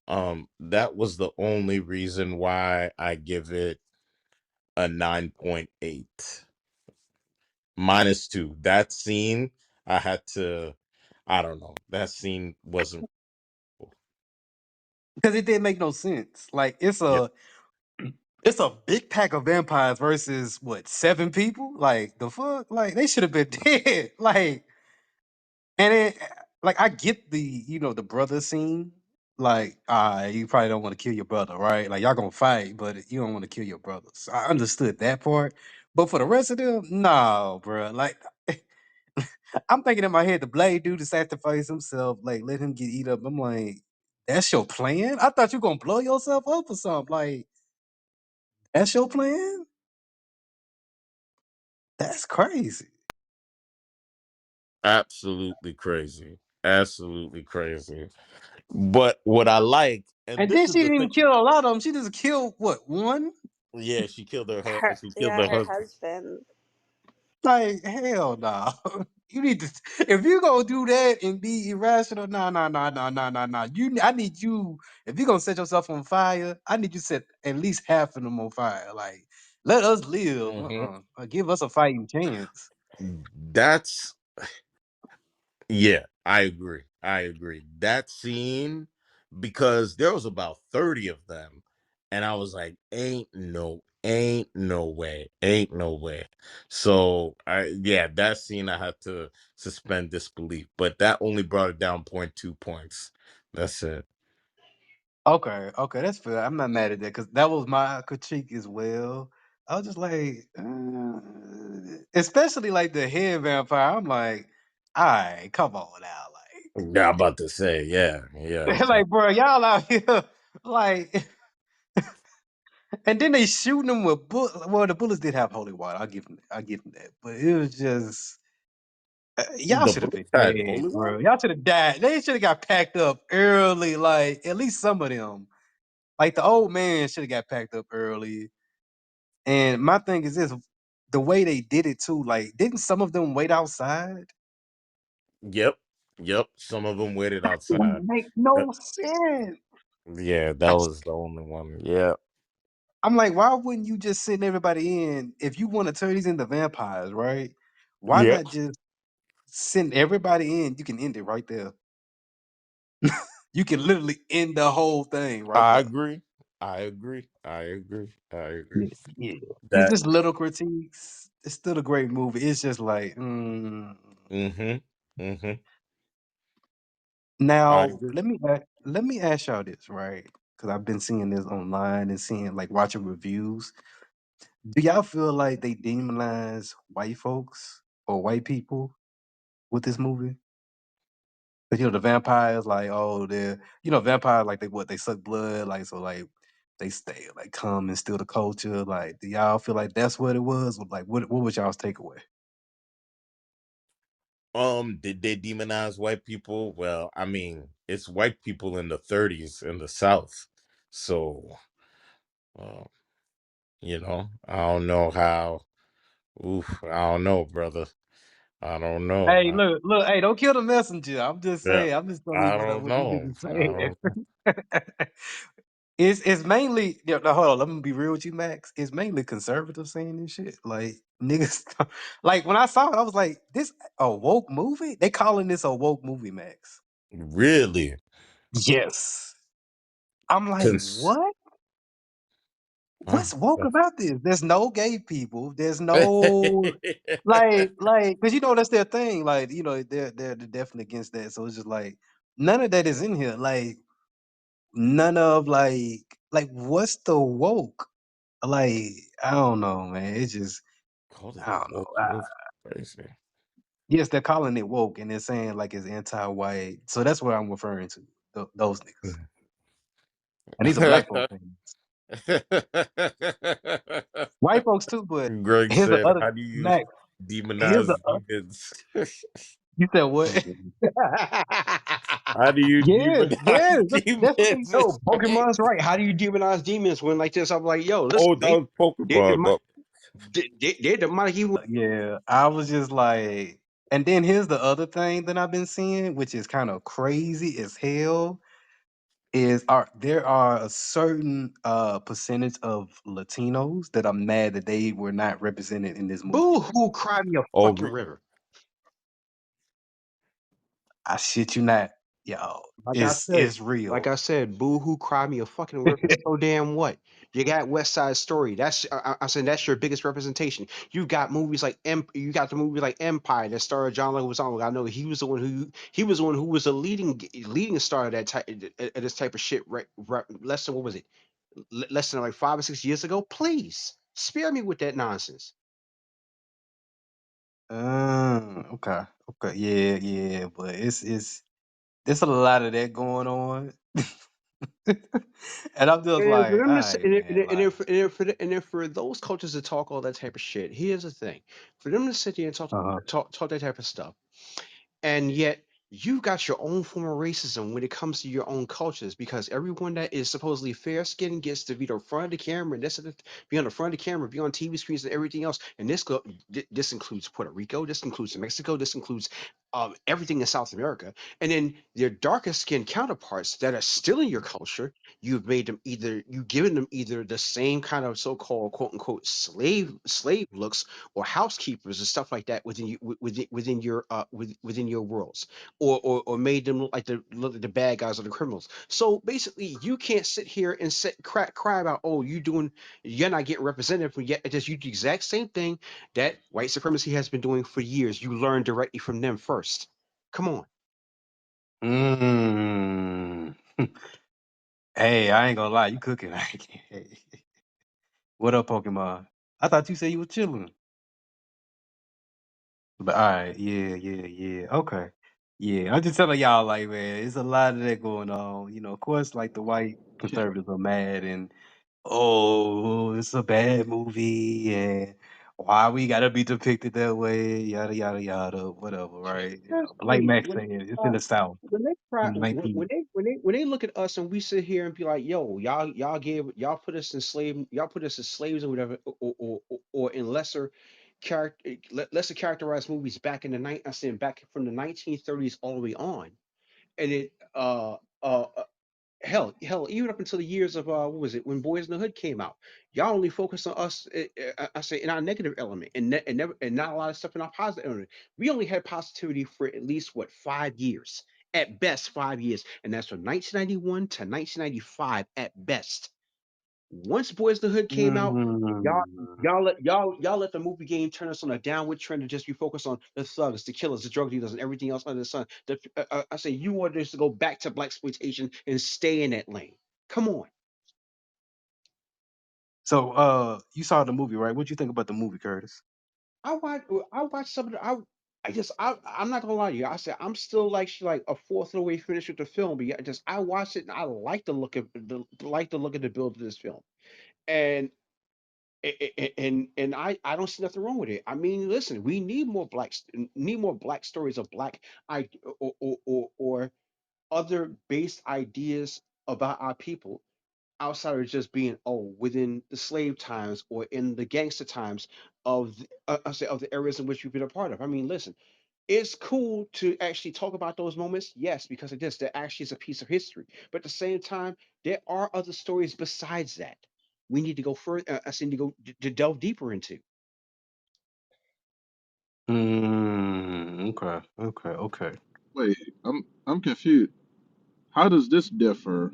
That was the only reason why I give it a 9.8 -2. That scene, I had to, I don't know. That scene wasn't. Because it didn't make no sense. Like Yep. it's a big pack of vampires versus what, 7 people? Like the fuck? Like they should have been dead. Like and it like I get the brother scene. Like, you probably don't want to kill your brother, right? Like y'all gonna fight, but you don't want to kill your brother. So I understood that part. But for the rest of them, no, bro. Like I'm thinking in my head, the blade dude to sacrifice himself, like let him get eat up. I'm like, that's your plan? I thought you gonna blow yourself up or something. Like, that's your plan? That's crazy. Absolutely crazy. Absolutely crazy. But what I like, and And this then is she the didn't thing, even kill a lot of them. She just killed what, one? yeah, she killed her. Her, She killed yeah, her her husband. husband. Like, hell no. You need to if you gonna do that and be irrational, nah, nah, nah, nah, nah, nah, nah. I need you, if you gonna set yourself on fire, I need you to set at least half of them on fire. Like, let us live. Hmm. Give us a fighting chance. That's Yeah, I agree. I agree. That scene, because there was about 30 of them, and I was like, ain't no way. Ain't no way. So yeah, that scene I had to suspend disbelief, but that only brought it down point 2 points. That's it. Okay, okay, that's fair. I'm not mad at that because that was my critique as well. I was just like, especially like the head vampire. I'm like, all right, come on now, Yeah, I'm about to say, yeah, yeah. like, bro, y'all out here, like, and then they shooting them with bullets. Well, the bullets did have holy water. I give them that, but it was just y'all The should have been bullets had dead, holy bro. water? Y'all should have died. They should have got packed up early. Like, at least some of them. Like the old man should have got packed up early. And my thing is this, the way they did it too, like, didn't some of them wait outside? Yep. Yep. Some of them waited outside. Wouldn't make Uh, no sense. Yeah, that was the only one. Yeah. I'm like, why wouldn't you just send everybody in? If you want to turn these into vampires, right? Why Yep. not just send everybody in? You can end it right there. You can literally end the whole thing right I there. agree. I agree. I agree. I agree. Yeah, yeah. It's That. just little critiques. It's still a great movie. It's just like, Mhm. Mhm. I now agree. let me ask y'all this, right? Because I've been seeing this online and seeing like watching reviews. Do y'all feel like they demonize white folks or white people with this movie? 'Cause, the vampires, like, oh, they're, vampires, like, they suck blood, like, so, like, they stay, like, come and steal the culture. Like, do y'all feel like that's what it was? Or, like, what was y'all's takeaway? Did they demonize white people? Well, I mean, it's white people in the 30s in the South. So, uh, I don't know how. Oof, I don't know, brother. I don't know. Hey, look, hey, don't kill the messenger. I'm just Yeah, saying. I'm just telling you I what don't what these know. niggas I don't know. saying. It's mainly, no, hold on, let me be real with you, Max. It's mainly conservatives saying this shit. Like, niggas, like, when I saw it, I was like, this a woke movie? They calling this a woke movie, Max. Really? Yes. I'm like, Cons- what? uh, What's woke about this? There's no gay people. There's no like, because that's their thing. Like, they're definitely against that. So it's just like none of that is in here. Like none of what's the woke? Like, I don't know, man. It's just Called it I a don't know. woke movie. Crazy. Yes, they're calling it woke and they're saying like it's anti-white. So that's what I'm referring to. Those niggas. And these are black folks. White folks too, but Greg here's the said, other "How do you Max. Here's demonize the demons? You said what? How do you Yes, yes. demonize That's what they demons?" say. Yo, It's Pokemon's crazy. right. How do you demonize demons when like this? I'm like, yo, listen, Oh, that was they Pokemon. demi- they're demonic evil. Yeah, I was just like, and then here's the other thing that I've been seeing, which is kind of crazy as hell. is are there are a certain percentage of Latinos that are mad that they were not represented in this movie. Boo hoo, cry me a Oh, fucking river. I shit you not, y'all. Like I said, It's like real. I said, boo hoo, cry me a fucking river. So damn what? You got West Side Story. I said that's your biggest representation. You got movies like you got the movie like Empire that starred John Leguizamo. I know he was the one who was the leading star of that type of this type of shit. Right, less than what was it? Less than like 5 or 6 years ago. Please spare me with that nonsense. Okay, okay, yeah, yeah, but it's there's a lot of that going on, and I'm just And then for like, them all to say, right, man, like, and then for those cultures to talk all that type of shit, here's the thing: for them to sit there and uh-huh. talk that type of stuff, and yet you got your own form of racism when it comes to your own cultures, because everyone that is supposedly fair skinned gets to be the front of the camera, and be on the front of the camera, be on TV screens and everything else. And this includes Puerto Rico, this includes Mexico, this includes everything in South America. And then their darker skinned counterparts that are still in your culture, you've given them either the same kind of so-called quote unquote slave looks, or housekeepers and stuff like that within your worlds, or made them look like the bad guys or the criminals. So basically, you can't sit here and cry about, oh, you're not getting represented, but yet it is you do the exact same thing that white supremacy has been doing for years. You learn directly from them first. Come on. Mm. Hey, I ain't gonna lie, you cooking. Hey, what up, Pokemon? I thought you said you were chilling. But all right, yeah, yeah, yeah. Okay. Yeah, I'm just telling y'all, like, man, it's a lot of that going on. You know, of course, like the white conservatives are mad and oh, it's a bad movie and why we gotta be depicted that way, yada yada yada, whatever, right? You know, Trust but like me, Max saying, it's in the South when they cry, in the 19. when they look at us and we sit here and be like, "Yo, y'all put us in y'all put us as slaves or whatever, or in lesser characterized movies back in the night, I said back from the 1930s all the way on, and it hell, even up until the years of what was it when Boys in the Hood came out, y'all only focused on us. I say in our negative element, and never and not a lot of stuff in our positive element. We only had positivity for at least what 5 years, at best 5 years, and that's from 1991 to 1995 at best. Once Boys in the Hood came out, y'all Mm. y'all let the movie game turn us on a downward trend to just be focused on the thugs, the killers, the drug dealers, and everything else under the sun. I say you want us to go back to black exploitation and stay in that lane. Come on. So, you saw the movie, right? What you think about the movie, Curtis? I watched some of the I'm not gonna lie to you. I said I'm still like a fourth of the way finished with the film, but yeah, just I watched it and I like the look of the build of this film. And and I don't see nothing wrong with it. I mean, listen, we need more black stories of black I or other based ideas about our people outside of just being within the slave times or in the gangster times I say of the areas in which you've been a part of. I mean, listen, it's cool to actually talk about those moments, yes, because it is that actually is a piece of history. But at the same time, there are other stories besides that we need to go further. I need to go to delve deeper into. Okay, okay, okay. Wait, I'm confused. How does this differ?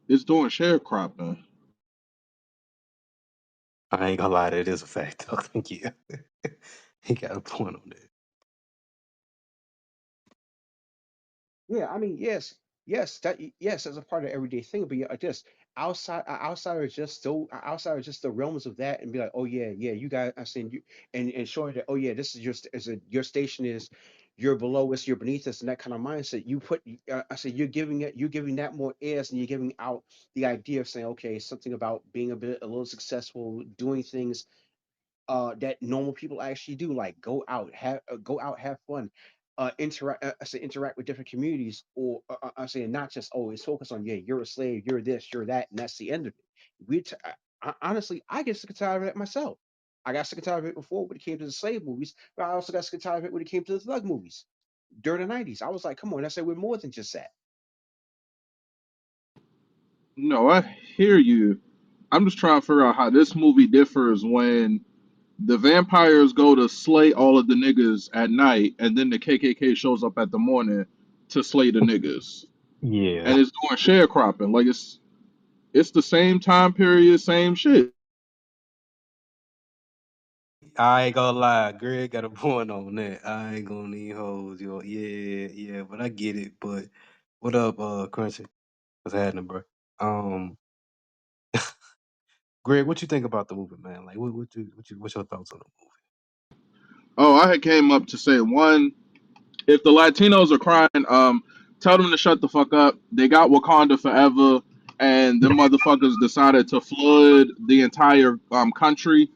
It's doing sharecropping. I ain't gonna lie, that is a fact. Though. Thank you. He got a point on that. Yeah, I mean, yes, as a part of everyday thing, but yeah, just outside of just the realms of that, and be like, oh yeah, yeah, you guys, I seen you, and showing that, oh yeah, this is your station is, you're below us, you're beneath us, and that kind of mindset. I said you're giving that more airs, and you're giving out the idea of saying, okay, something about being a little successful, doing things that normal people actually do, like go out, have fun, I say interact with different communities, or I say not just always focus on, yeah, you're a slave, you're this, you're that, and that's the end of it. Honestly, I get sick and tired of it myself. I got sick and tired of it before when it came to the slave movies, but I also got sick and tired of it when it came to the thug movies during the 90s. I was like, come on, I said we're more than just that. No, I hear you. I'm just trying to figure out how this movie differs when the vampires go to slay all of the niggas at night, and then the KKK shows up at the morning to slay the niggas, Yeah, and it's doing sharecropping. Like it's the same time period, same shit. I ain't gonna lie. Greg got a point on that. I ain't gonna need hoes, yo. Yeah, yeah, but I get it. But what up, Crunchy? What's happening, bro? Um, Greg, what you think about the movie, man? Like, what's your thoughts on the Oh, I had came up to say one. If the Latinos are crying, tell them to shut the fuck up. They got Wakanda forever, and the motherfuckers decided to flood the entire country.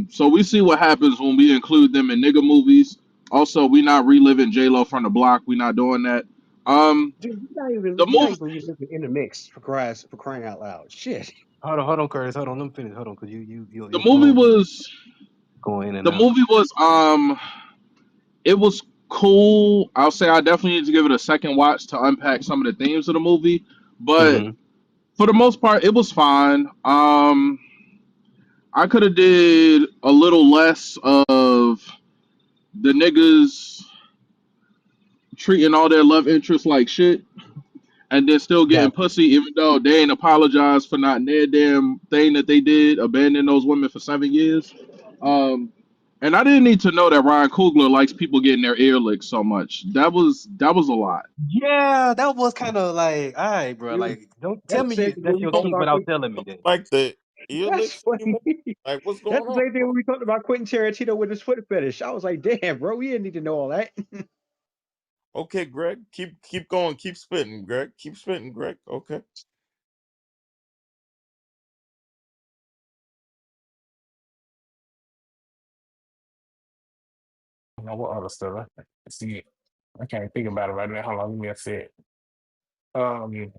So we see what happens when we include them in nigga movies. Also, we not reliving J Lo from the block. We not doing that. Um, Dude, the you're not movie, even in the mix for crying out loud. Shit. Hold on, Curtis. Hold on, let me finish. Hold on, cause the your movie phone be was, going in and the out. movie was, it was cool. I'll say I definitely need to give it a second watch to unpack some of the themes of the movie, but Mm-hmm. for the most part, it was fine. I could have did a little less of the niggas treating all their love interests like shit, and then still getting Got you. pussy, even though they ain't apologized for not their damn thing that they did, abandoning those women for 7 years. Um, and I didn't need to know that Ryan Coogler likes people getting their ear licked so much. That was a lot. Yeah, that was kind of like, all right, bro. Dude, Like, don't tell that's the me same thing when that's we your talked Don't kink about without Quentin. telling me that. like the ear That's licks funny. anymore? Like, what's That's going the on, same thing bro? when we talked about Quentin Tarantino with his foot fetish. I was like, damn, bro, we didn't need to know all that. Okay, Greg, keep going, keep spitting, Greg, keep spitting, Greg. Okay. What other stuff? See, I can't think about it right now. Hold on, give me a sec. Um,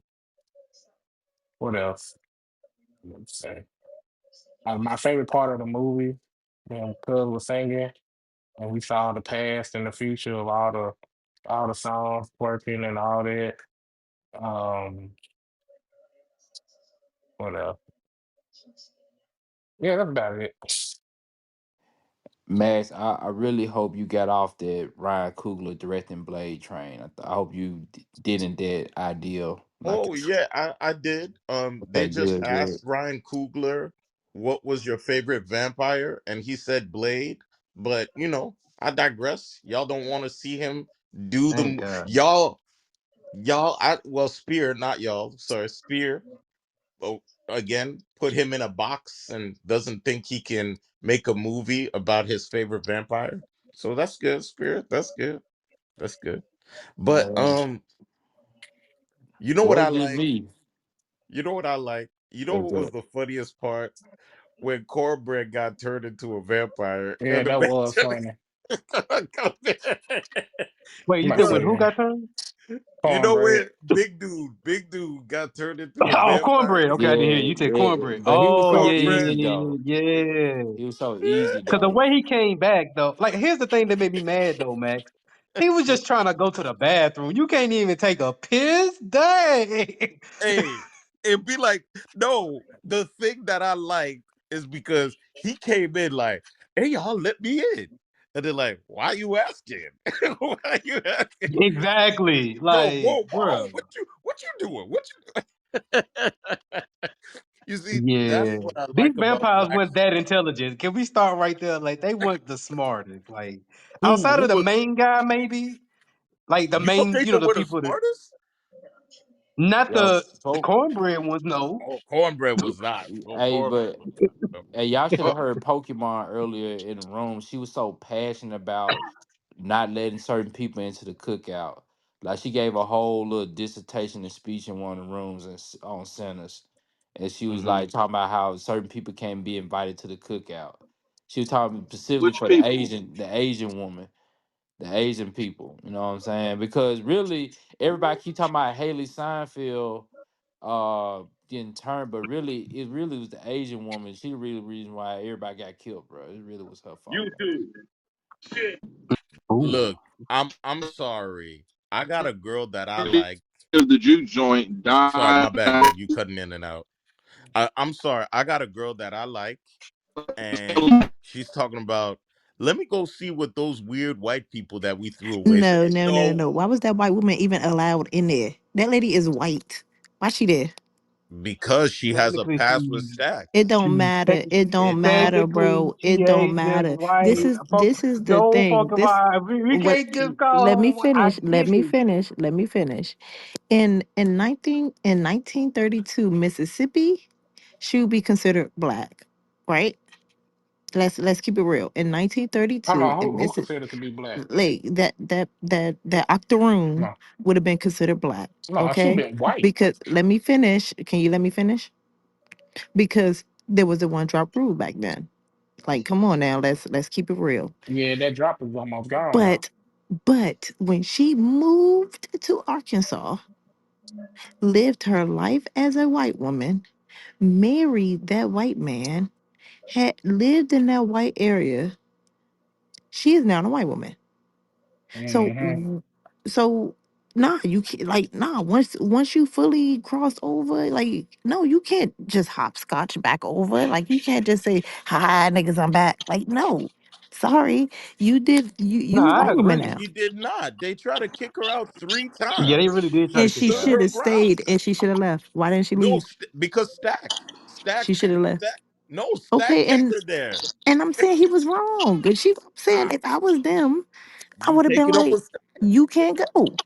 what else? Let me say. My favorite part of the movie, when Cuz was singing, and we saw the past and the future of all the songs working and all that. Um, what else? Yeah, that's about it. Max, I really hope you got off that Ryan Coogler directing Blade train. I hope you didn't that ideal. Like, Oh yeah, I did. They okay, just good, good. asked Ryan Coogler what was your favorite vampire, and he said Blade. But I digress. Y'all don't want to see him do Thank God. y'all. Spear, not y'all. Sorry, Spear. Oh, again, put him in a box and doesn't think he can make a movie about his favorite vampire. So that's good, Spear. That's good. That's good. But Man, you know what I wasn't just like? me. You know what I like? You know What's what was that? the funniest part? When Cornbread got turned into a vampire Yeah, and the that was man funny. come in. Wait, you My said when Bro, who saying got turned? you know cornbread. when big dude got turned into a Oh, vampire? cornbread. Okay, I didn't hear you. Yeah, You said yeah, cornbread. but he was Oh, so yeah, yeah, Cornbread. easy yeah, though. yeah, yeah, yeah. He was so easy Cause the though. way he came back though, like here's the thing that made me mad though, Max. He was just trying to go to the bathroom. You can't even take a piss. Dang. Hey, it'd be like, no, the thing that I like is because he came in like, hey, y'all, let me in. And they're like, why you asking? Why you asking? Exactly. Bro, Like, whoa, bro. what you doing? You see, that's Yeah. what I These like about vampires Black. weren't that intelligent. Can we start right there? Like they weren't the smartest. Like outside Who of the was main guy, maybe. Like the you don't main, think they the were the people that smartest? not Yo, the cornbread ones, no. Oh, cornbread was not. Oh, hey, cornbread but was not. No. hey, y'all should Uh, have heard Pokemon earlier in the room. She was so passionate about not letting certain people into the cookout. Like she gave a whole little dissertation and speech in one of the rooms on centers, and she was Hmm. like talking about how certain people can't be invited to the cookout. She was talking specifically which for people? The Asian woman, the Asian people. You know what I'm saying? Because really, everybody keep talking about Haley Seinfeld getting turned, but really, it really was the Asian woman. She the real reason why everybody got killed, bro. It really was her fault, bro. Ooh. Look, I'm sorry. I got a girl that I like. of the juke joint Sorry, my died. bad, Greg. You cutting in and out. I'm sorry. I got a girl that I like, and she's talking about. Let me go see what those weird white people that we threw away No, said. no, no, no, No, no. Why was that white woman even allowed in there? That lady is white. Why she there? because she has a Technically, past with Stack. It don't matter. It don't matter, technically, bro. she It don't ain't just matter. white. This is the Don't fuck thing. This about. We what can't just let me call them. I finish. Let get me it. finish. Let me finish. In 1932 Mississippi, she would be considered black, right? Let's keep it real. In Hold 1932 on, in who Mississippi, considered to be black? like that octoroon No, would have been considered black, no, she okay? been white. Because let me finish. Can you let me finish? Because there was a one drop rule back then. Like, come on now, let's keep it real. Yeah, that drop is almost gone now. But when she moved to Arkansas, lived her life as a white woman, married that white man, had lived in that white area, she is now a white woman. So Hmm. so nah, you can't like nah. Once you fully cross over, like no, you can't just hopscotch back over. Like you can't just say, "Hi, niggas, I'm back." Like no, sorry, you a Nah, I white woman agree. now, She did not. They tried to kick her out three Yeah, they really times. did try She to and kick she her stood out. should her have ground. stayed, and she should have left. Why didn't she No, leave? because She should have left. Stack. No, Stack Okay, kept her there. and I'm saying he was wrong. But I'm saying if I was them, I You would have take been it up like, with Stack. you can't go.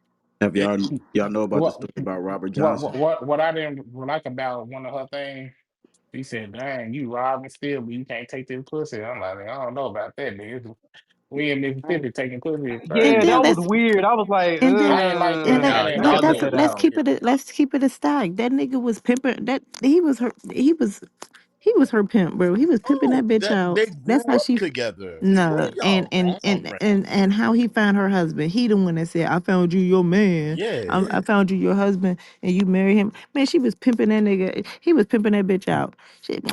Have Yeah. y'all know about the What story about Robert what Johnson? what what I didn't like about one of her things? She said, "Dang, you robbing still, but you can't take this pussy." I'm like, I don't know about that, nigga. We in Mississippi taking pussy is And Yeah, crazy. then that was was weird. I was like, And then I ain't like and that. let, I Nah, didn't let I like y'all missed let's know that that. let's out. better. keep it let's keep it a stack. That nigga was pimping that he was her pimp, bro. He was pimping Oh, that bitch that out. they That's grew how up she together. What no are y'all wrong right and how he found her husband. He the one that said, I found you your man. Yeah. I found you your husband and you marry him. Man, she was pimping that nigga. He was pimping that bitch out.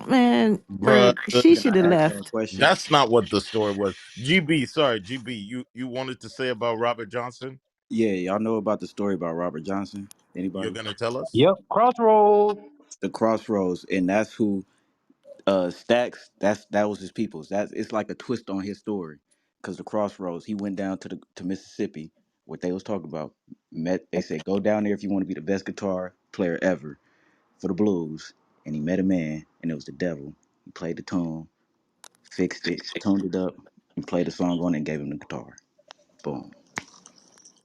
Man, Bruh, Greg, she Can should I have ask y'all a left. question? that's not what the story was. GB, sorry, GB, you wanted to say about Robert Johnson? Yeah, y'all know about the story about Robert Johnson? You're Anybody? gonna tell us? Yep, Crossroads. The Crossroads, and that's who Stacks. That was his people's. That's it's like a twist on his story, because the Crossroads. He went down to Mississippi. What they was talking about. Met. They said go down there if you want to be the best guitar player ever for the blues. And he met a man, and it was the devil. He played the tune, fixed it, tuned it up, and played the song on it, and gave him the guitar. Boom.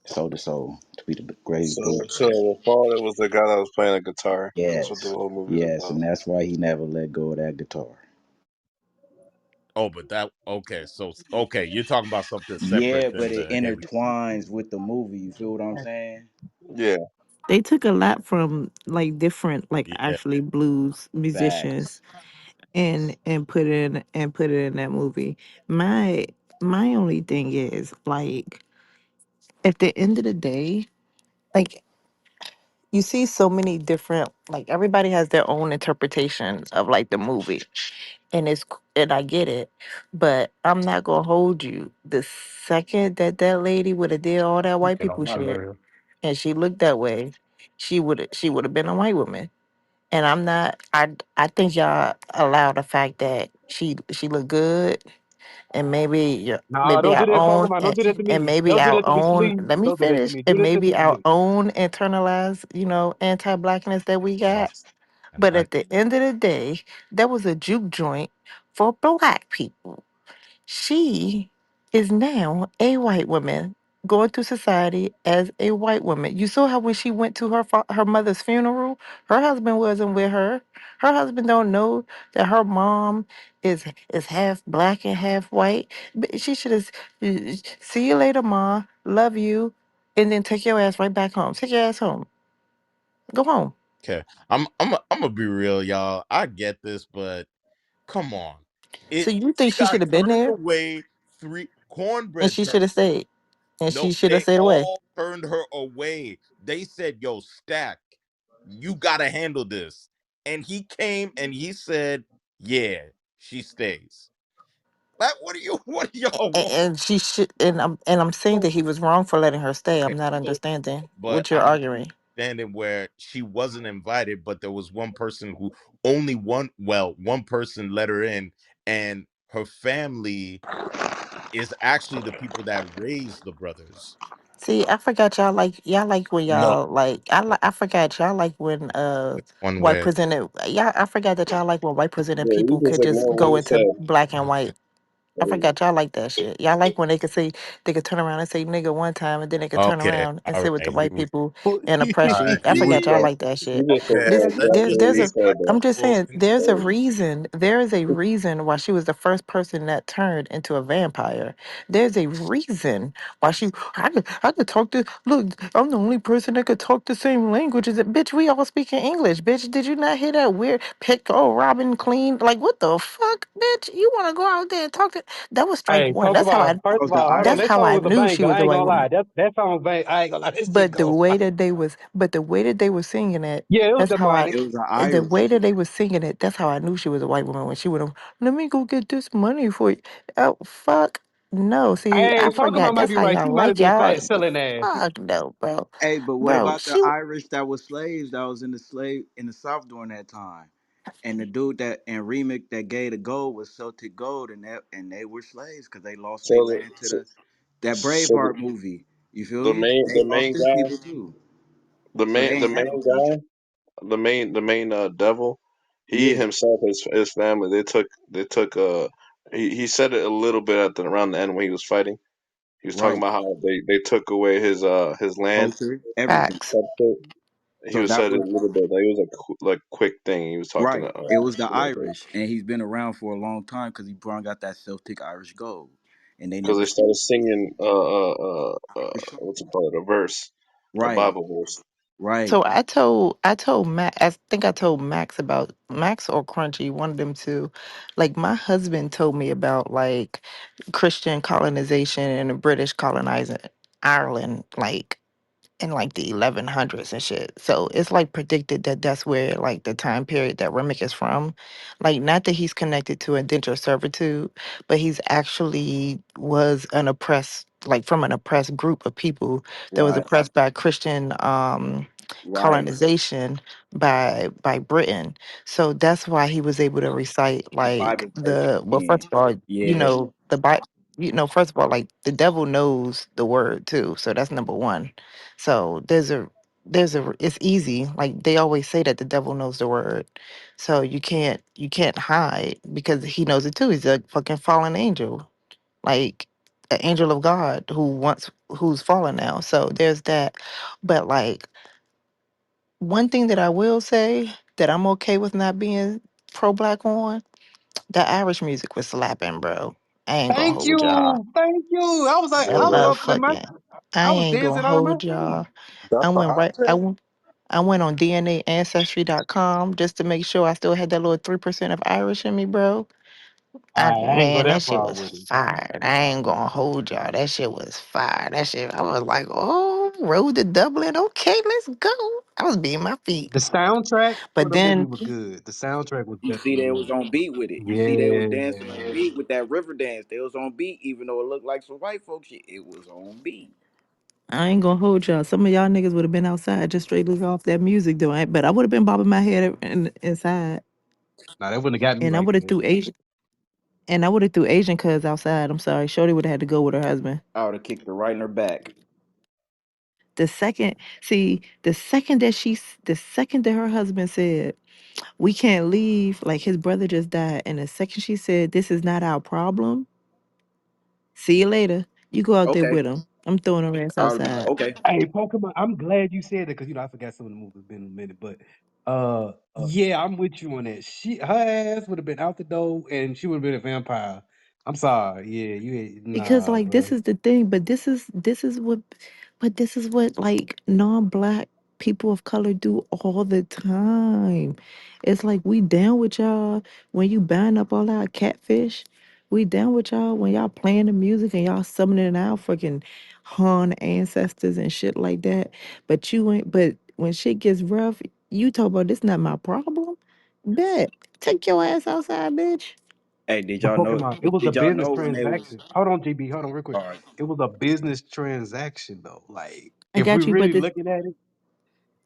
Soul to soul to be the greatest So, blues so player. the father was the guy that was playing the guitar. That's what the Yes, whole movie's yes, about. and that's why he never let go of that guitar. Oh, but that okay, so okay, you're talking about something separate Yeah, but than it the heavy. intertwines with the movie. You feel what I'm saying? Yeah, They took a lot from like different like Yeah. actually blues musicians Facts. and put it in that movie. My my only thing is like at the end of the day, like you see so many different like everybody has their own interpretation of like the movie. And I get it, but I'm not gonna hold you. The second that lady would have did all that You white get on people my shit nerve. and she looked that way, she would have been a white woman. And I'm not. I think y'all allow the fact that she looked good, and Nah, maybe don't do our that, own, Pokemon. Don't do that to and me. maybe Don't do our that to me, own. please. Let me Don't do that to finish. me. Do And that to maybe me, our please. own internalized, anti-blackness that we got. But I at the end of the day, that was a juke joint for black people. She is now a white woman going through society as a white woman. You saw how when she went to her mother's funeral, her husband wasn't with her. Her husband don't know that her mom is half black and half white. But she should have see you later, ma. Love you, and then take your ass right back home. Take your ass home. Go home. okay. I'm gonna be real, y'all. I get this, but come on. So It you think she she got should have been turned there, away three and cornbread she turned. should have stayed, and No, she should have they stayed away. all turned her away. They said, "Yo, Stack, you gotta handle this." And he came and he said, "Yeah, she stays." Like, what are you? What are y'all? And she should, and I'm saying that So he was wrong for letting her stay. okay, I'm not so understanding but what you're arguing. understanding where she wasn't invited, but there was one person who only one well, one person let her in, and her family is actually the people that raised the brothers. See, I forgot y'all like when No, y'all like I forgot y'all like when which one white where presented y'all I forgot that y'all like when white presented Yeah, you people just could just ignore what go he into said. black and white. I Like, forgot y'all like that shit. Y'all like when they could say they could turn around and say nigga one time and then they could turn okay, around and all sit with the right. white people Well, and oppress All you. right, I you forgot just y'all said, like that shit. you just said okay, This that. let's That's there's what there's he a see. said I'm though. just Well, saying there's a reason why she was the first person that turned into a vampire. There's a reason why I could talk to look, I'm the only person that could talk the same language as it. Bitch, we all speak in English, bitch. Did you not hear that weird pick Robin clean? Like what the fuck, bitch? You wanna go out there and talk to that was strike hey, one. That's how Pokemon. I That First was of the all, hold on. that's That Irish. how song I was a knew she banger. was I a ain't white gonna woman. lie. That song bang. I ain't gonna lie. This shit goes. But the way that they were singing it, Yeah, it was that's how I demonic. It was the the Irish. way that they were singing it, that's how I knew she was a white woman when she would have let me go get this money for you. Oh fuck. No, see, Hey, I Pokemon forgot. might That's be how right. She y'all might have like been y'all. fat selling ass. Fuck no, bro. Hey, but what Bro, about the she Irish that was slaves that was in the South during that time? And the dude that in remake that gave the gold was Celtic Gold, and they were slaves because they lost So, their land to so, that so Braveheart movie. You feel the me? main, They the lost main their guy, people too, the so they main, the ain't main have to. guy, the main devil. He Yeah, himself, his family, they took. He said it a little bit around the end when he was fighting. He was talking right. about how they took away his land Culture, everything. and facts. kept it. He So was that said it was a little bit. Like it was a like quick thing. He was talking right. to It was the because Irish, and he's been around for a long time because he brought out that Celtic Irish gold, and they they never started sold it. singing Irish song. what's it called, a verse, a Right, Bible verse. So right. I told Max, I think I told Max about Max or Crunchy, one of them two. Like my husband told me about like Christian colonization and the British colonizing Ireland. Like in like the 1100s and shit. So it's like predicted that that's where like the time period that Remick is from. Like not that he's connected to indentured servitude, but he's actually was an oppressed like from an oppressed group of people that was Right, oppressed by Christian right. colonization by Britain. So that's why he was able to recite That like Bible verse the well again. first of all, Yeah. the Bible first of all, like the devil knows the word too. So that's number one. So it's easy. Like they always say that the devil knows the word. So you can't hide because he knows it too. He's a fucking fallen angel. Like an angel of God who's fallen now. So there's that. But like one thing that I will say that I'm okay with not being pro black on, the Irish music was slapping, bro. I ain't gonna Thank hold y'all. you, thank you. I was like, That I was Yeah, up in my, motherfucking I I was ain't gonna dancing all night hold too. y'all. I That's a went hot right. I take. went. I went on DNAancestry.com just to make sure I still had that little 3% of Irish in me, bro. I ain't go Man, that that shit far was with it. fire. I ain't gonna hold y'all. That shit was fire. That shit, I was like, oh, road to Dublin. Okay, let's go. I was beating my feet. The soundtrack for But the movie then, was good. The soundtrack was You see, they definitely was on beat with it. You see, they was dancing on yeah. beat with that river dance. They was on beat, even though it looked like some white folks shit. It was on beat. I ain't gonna hold y'all. Some of y'all niggas would have been outside just straight live off that music, though. But I would have been bobbing my head inside. Nah, that wouldn't have got me And I like would have that. threw Asian. And I would have threw Asian cuz outside. I'm sorry. Shorty would have had to go with her husband. I would have kicked her right in her back. The second that her husband said, we can't leave, like his brother just died. And the second she said, this is not our problem, see you later. You go out there Okay. with him. I'm throwing her ass I would have been like, outside. okay. Hey, Pokemon, I'm glad you said that because I forgot some of the movies been a minute, but yeah, I'm with you on that. Her ass would have been out the door and she would have been a vampire. I'm sorry. Yeah, Because nah, like this bro. is the thing, this is what like non-black people of color do all the time. It's like we down with y'all when you buying up all our catfish. We down with y'all when y'all playing the music and y'all summoning our freaking Han ancestors and shit like that. But you ain't but when shit gets rough, you talk about this not my problem. Bet. Take your ass outside, bitch. Hey, But Pokemon, it was a did y'all business know when they was transaction. Hold on, GB, hold on real quick. all right? It was a business transaction though. Like I if we got you, but really this looking at it.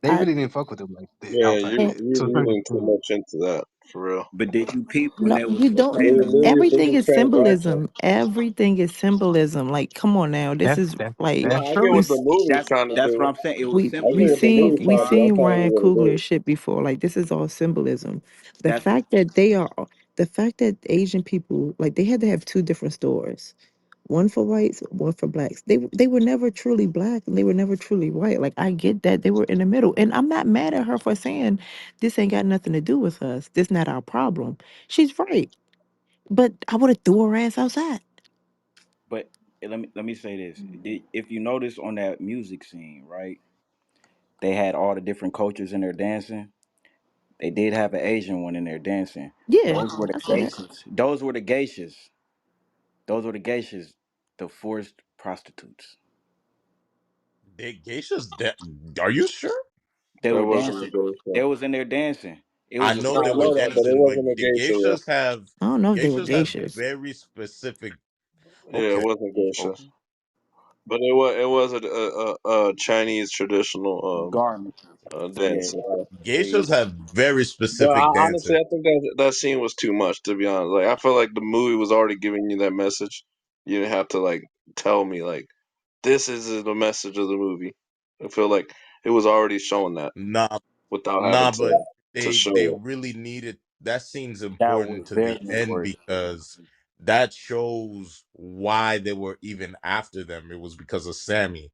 They I really didn't fuck with him like that Yeah, outside of you and that. you To a certain reading too extent. much into that for real. But did you peep when no, they was you don't. playing the movie? This Everything is is transactional. symbolism. Everything is symbolism. Like, come on now. This That's is that's like that's No, I get we what true. the s- movie's That's trying to that's what do. I'm saying. It was we I get we what the symbolism. seen movie's That's we trying to do. why. I'm seen telling you Ryan what it Coogler is. shit before. Like, this is all symbolism. The That's fact that they are the fact that Asian people, like, they had to have two different stores, one for whites, one for blacks. They were never truly black and they were never truly white. Like, I get that they were in the middle, and I'm not mad at her for saying this ain't got nothing to do with us. This not our problem. She's right, but I would have threw her ass outside. but let me say this. If you notice on that music scene, right? They had all the different cultures in there dancing. They did have an Asian one in there dancing. Yeah, Those were the I saw that. geishas. Those were the geishas. Those were the geishas, the forced prostitutes. They geishas. Are you sure? They That were wasn't a dancing. good They show. was in there dancing. It I was a know No, they I were know circle that, but it dancing, but wasn't a the gay show. I don't know if they were geishas have geishas. very specific. Yeah, it Okay, wasn't gay show. open But it was a Chinese traditional garment. Yeah, dance. geishas have very But specific honestly, dancing. I think that scene was too much. To be honest, like I feel like the movie was already giving you that message. You didn't have to like tell me like this is the message of the movie. I feel like it was already showing that Nah, without having nah, but to they show it. really needed that scene's that important was to very the end important. because that shows why they were even after them. It was because of Sammy,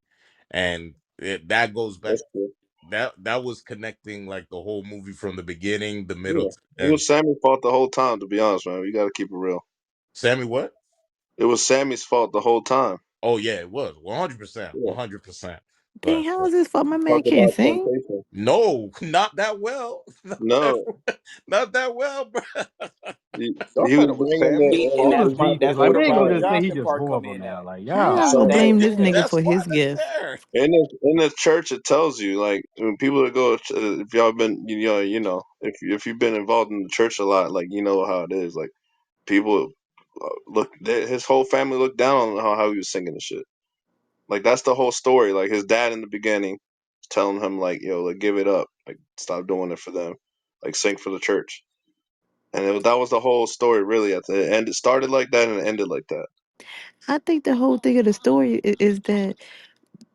and that goes back. That's cool. That was connecting like the whole movie from the beginning, the middle Yeah, to the it end. was Sammy's fault the whole time. To be honest, man, you got to keep it real. Sammy, what? It was Sammy's fault the whole time. Oh yeah, it was 100%, Yeah, 100%. Dang, But how is this for my man talk can't about sing? temptation. no, not that well, No, not that well, bro. he Y'all said was it was bringing Sammy's And fault. that's People why be the that's like, where we the ain't gonna Robert just say hypocrisy. he Johnson just part come horrible in now. at. Like, How y'all, y'all So gonna man. blame this nigga that's for why his it's gift? there. In the church, it tells you like when people that go, if y'all been if you've been involved in the church a lot, like you know how it is. Like people his whole family looked down on how he was singing and shit. Like that's the whole story. Like his dad in the beginning was telling him like, yo, like give it up, like stop doing it for them, like sing for the church. And that was the whole story, really. At the end, it started like that and it ended like that. I think the whole thing of the story is that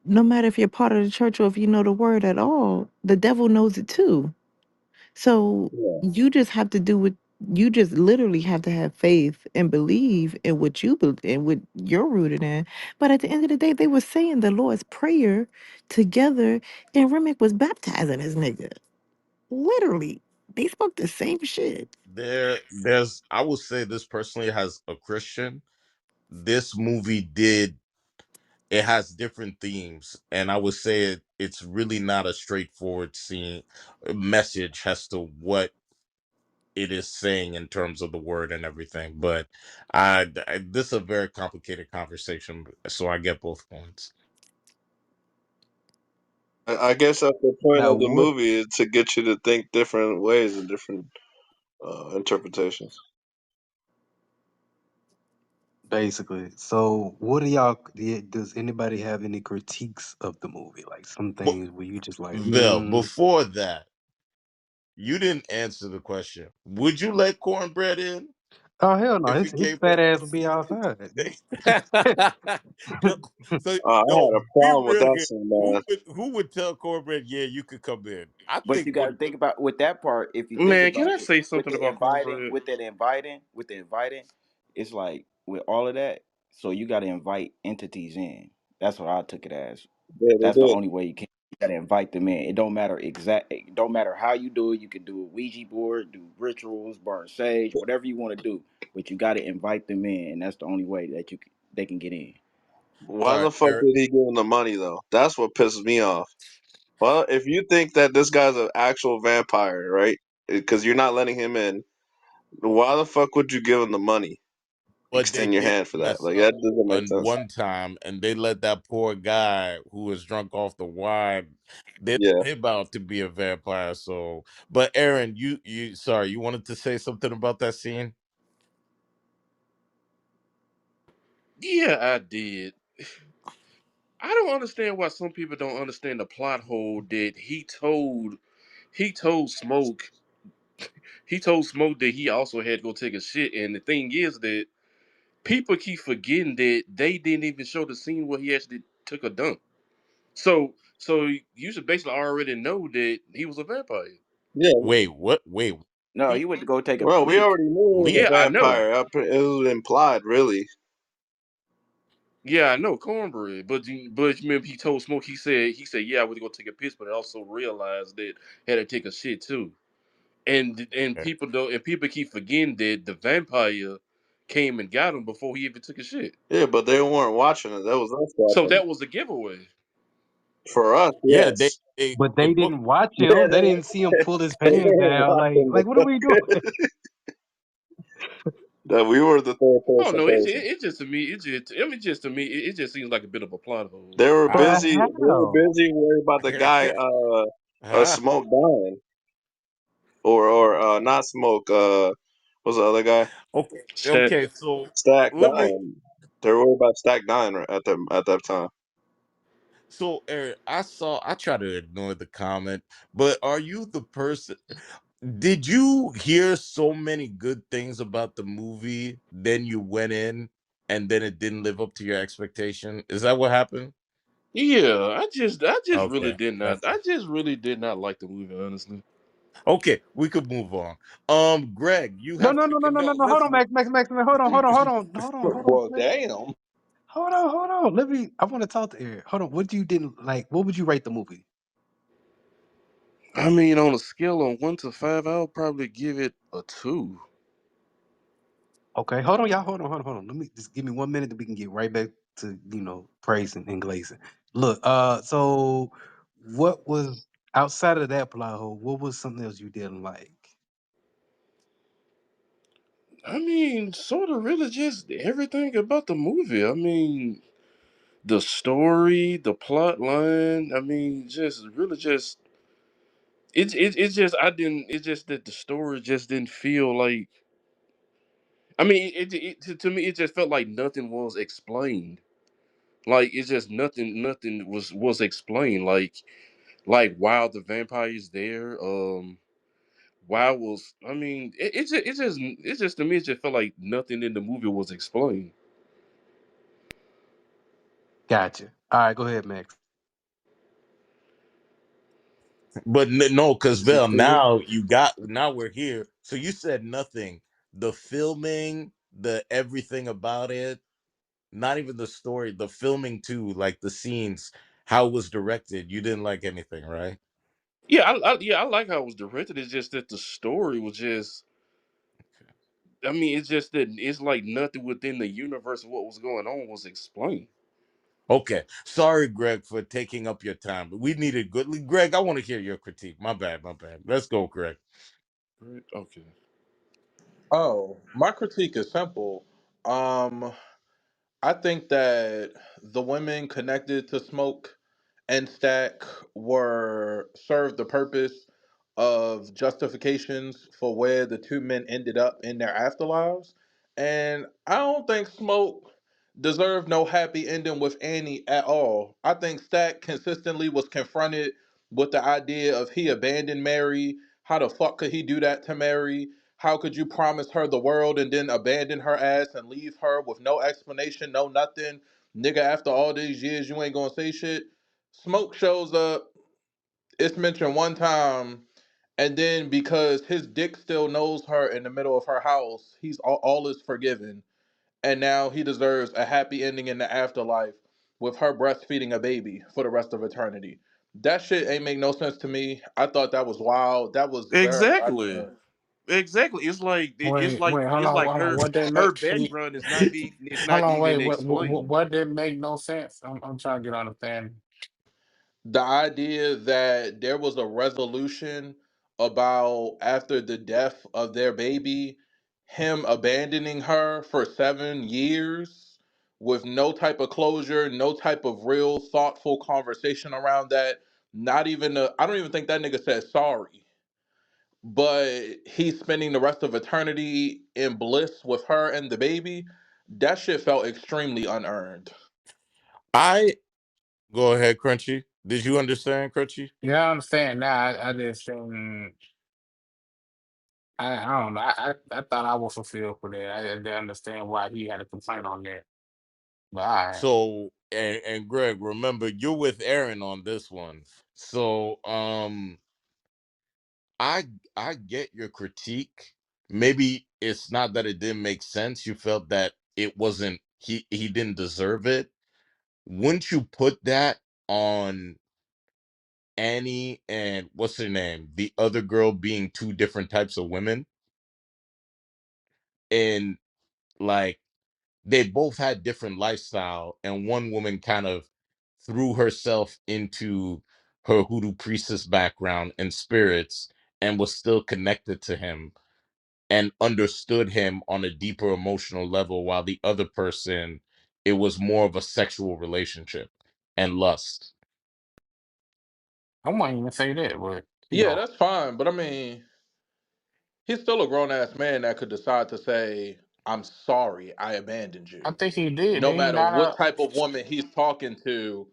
no matter if you're part of the church or if you know the word at all, the devil knows it too. So Yeah. you just have to do what you just literally have to have faith and believe in what you believe in what you're rooted in. But at the end of the day, they were saying the Lord's Prayer together, and Remick was baptizing his nigga. Literally, they spoke the same shit. There's I will say this personally as a Christian, this movie did it has different themes, and I would say it's really not a straightforward scene message as to what it is saying in terms of the word and everything. But this is a very complicated conversation, so I get both points. I guess that's the point Now, of the what movie is to get you to think different ways and different interpretations. basically? So, what do y'all? Does anybody have any critiques of the movie? Like some But things where you just like, Vel, before that, you didn't answer the question. Would you let cornbread in oh hell no, if his he came fat ass would be outside. no, so I no, had a be problem with real that here. scene, man. Who would tell cornbread, yeah, you could come in? I But think you got to think about with that part. If you think Man, can about I it, say with something the about inviting, cornbread? with the inviting, it's like with all of that. So you got to invite entities in. That's what I took it as. Yeah, they That's the did. only way you can. You got to invite them in. It don't matter exact. It don't matter how you do it. You can do a Ouija board, do rituals, burn sage, whatever you want to do. But you got to invite them in, and that's the only way that they can get in. Why all right, the fuck Eric. did he give him the money though? That's what pisses me off. Well, if you think that this guy's an actual vampire, right? Because you're not letting him in, why the fuck would you give him the money? But they Extend your did hand for that. mess Like up that doesn't make on sense. one time, and they let that poor guy who was drunk off the wine. Yeah. They about to be a vampire. So, but Aaron, sorry, you wanted to say something about that scene? Yeah, I did. I don't understand why some people don't understand the plot hole that he told Smoke he told Smoke that he also had to go take a shit. And the thing is that people keep forgetting that they didn't even show the scene where he actually took a dump. So you should basically already know that he was a vampire. Yeah. Wait, what? Wait, No, he he went to go take a Well, we leak. already knew he was leak? Yeah, a I know. vampire. It was implied, really. Yeah, I know cornbread, but you remember he told Smoke he said yeah I was gonna take a piss, but I also realized that I had to take a shit too. And Okay. people keep forgetting that the vampire came and got him before he even took a shit. Yeah, but they weren't watching it. That was us So watching that was a giveaway. it. For us, Yeah, yes. But they they put. didn't watch Yeah, him. They didn't see him pull his they pants weren't down. watching Like what are we doing? that we were the third Oh person no, person. it just to me it just seems like a bit of a plot hole. They were But I busy. They were how? busy worried about the guy, huh? Smoke dying, or not Smoke. What's the other guy? Okay, Stat. okay. So Stack let me. dying. They were worried about Stack dying at that time. So Eric, I try to ignore the comment, but are you the person? Did you hear so many good things about the movie, then you went in and then it didn't live up to your expectation? Is that what happened? Yeah, I just really Okay, did not. that's I just really did not like the movie, honestly. okay. We could move on. Greg, you No, have no, to no, no, no, no, no. no. Hold on, Listen, Max, hold on, Well, Max. damn. Hold on. Let me. I want to talk to Eric. Hold on. What you didn't like? What would you rate the movie? I mean, on a scale of 1 to 5, I'll probably give it a 2. Okay, hold on, y'all. Hold on. Let me just give me 1 minute that we can get right back to praising and glazing. Look, so what was outside of that plot hole? What was something else you didn't like? I mean, sort of really just everything about the movie. I mean, the story, the plot line. I mean, just really just it's just I didn't. It's just that the story just didn't feel like. I mean, to me it just felt like nothing was explained. Like it's just nothing was explained. Like while the vampires there. Why was I mean it just to me it just felt like nothing in the movie was explained. Gotcha. All right, go ahead, Max. but no, because Is it Vel, clear? now we're here. So you said nothing. The filming, the everything about it, not even the story, the filming too, like the scenes, how it was directed. You didn't like anything, right? Yeah, I like how it was directed. It's just that the story was just. I mean, it's just that it's like nothing within the universe of what was going on was explained. Okay. Sorry, Greg, for taking up your time, but we needed good. Greg, I want to hear your critique. My bad, my bad. Let's go, Greg. Right? Okay. Oh, my critique is simple. Um, I think that the women connected to Smoke and Stack were served the purpose of justifications for where the two men ended up in their afterlives. And I don't think Smoke deserved no happy ending with Annie at all. I think Stack consistently was confronted with the idea of he abandoned Mary. How the fuck could he do that to Mary? How could you promise her the world and then abandon her ass and leave her with no explanation, no nothing? Nigga, after all these years, you ain't gonna say shit. Smoke shows up, it's mentioned one time, and then because his dick still knows her in the middle of her house, he's all is forgiven. And now he deserves a happy ending in the afterlife with her breastfeeding a baby for the rest of eternity. That shit ain't make no sense to me. I thought that was wild. That was very Exactly. unearned. Exactly. Wait, it's like hold on. What did her make? Can you, background is hold not on, wait. even What, explained. what did make no sense? I'm trying to get on the fan. The idea that there was a resolution about after the death of their baby, him abandoning her for 7 years with no type of closure, no type of real thoughtful conversation around that. Not even I don't even think that nigga said sorry, but he's spending the rest of eternity in bliss with her and the baby. That shit felt extremely unearned. Go ahead, Crunchy. Did you understand, Crunchy? Yeah, I understand now. I just I don't know. I thought I was fulfilled for that. I didn't understand why he had a complaint on that. But all right. So and Greg, remember you're with Aaron on this one. So I I get your critique. Maybe it's not that it didn't make sense. You felt that it wasn't he didn't deserve it. Wouldn't you put that on Annie and what's her name? The other girl being two different types of women, and like they both had different lifestyle, and one woman kind of threw herself into her hoodoo priestess background and spirits and was still connected to him and understood him on a deeper emotional level, while the other person, it was more of a sexual relationship and lust. I wouldn't even say that, but you Yeah, know, that's fine. But I mean, he's still a grown ass man that could decide to say, "I'm sorry, I abandoned I you." think he did. No Then he matter not what a. type of woman he's talking to,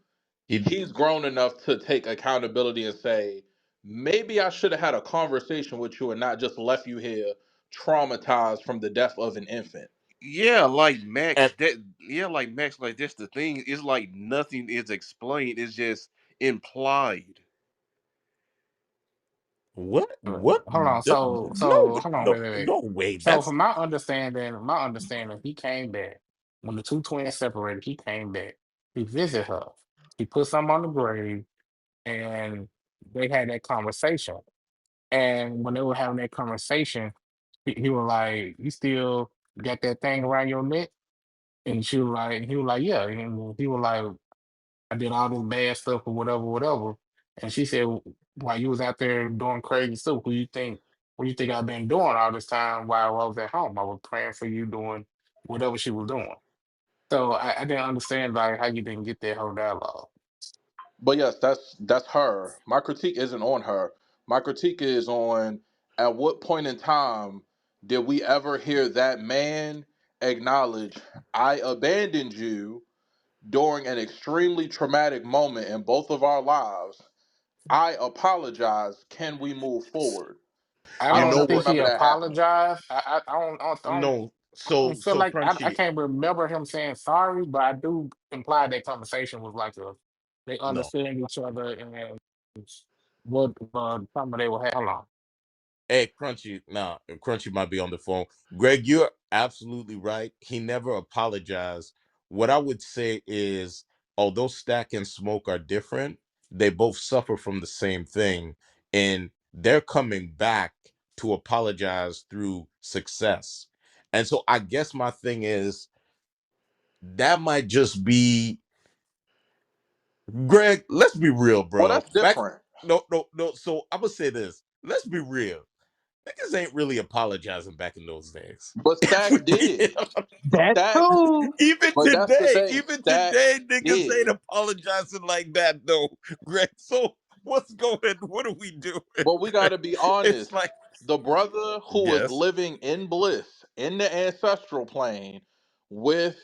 He he's grown enough to take accountability and say, maybe I should have had a conversation with you and not just left you here traumatized from the death of an infant. Yeah, like Max. and That yeah, like Max. Like that's the thing. It's like nothing is explained. It's just implied. what Hold on. no Hold on. no Wait. no way So that's from my understanding, he came back when the two twins separated. He came back. He visited her. He put something on the grave, and they had that conversation. And when they were having that conversation, he was like, "You still got that thing around your neck?" And he was like, "Yeah." And he was like, "I did all this bad stuff or whatever, whatever." And she said, "While you was out there doing crazy stuff, what you think I've been doing all this time while I was at home? I was praying for you, doing whatever she was doing." So I didn't understand like how you didn't get that whole dialogue. But yes, that's her. My critique isn't on her. My critique is on at what point in time did we ever hear that man acknowledge I abandoned you during an extremely traumatic moment in both of our lives. I apologize. Can we move forward? I I you don't know don't ever think what he remember that happening. apologized. no I don't feel so like I Crunchy. can't remember him saying sorry, but I do imply that conversation was like a they No. understand each other and what something they will have. Hold on. Hey, Crunchy, nah, Crunchy might be on the phone. Greg, you're absolutely right. He never apologized. What I would say is, although Stack and Smoke are different, they both suffer from the same thing, and they're coming back to apologize through success. And so I guess my thing is that might just be Greg. Let's be real, Well, bro. that's Back, different. no. So I'm gonna say this. Let's be real. Niggas ain't really apologizing back in those days. But If Stack we did. That's Stack, true. but that's the thing. even Stack today, niggas did. ain't apologizing like that though, Greg. So what's going? What are we doing, But we got Greg? to be It's honest. like The brother who was yes, living in bliss in the ancestral plane with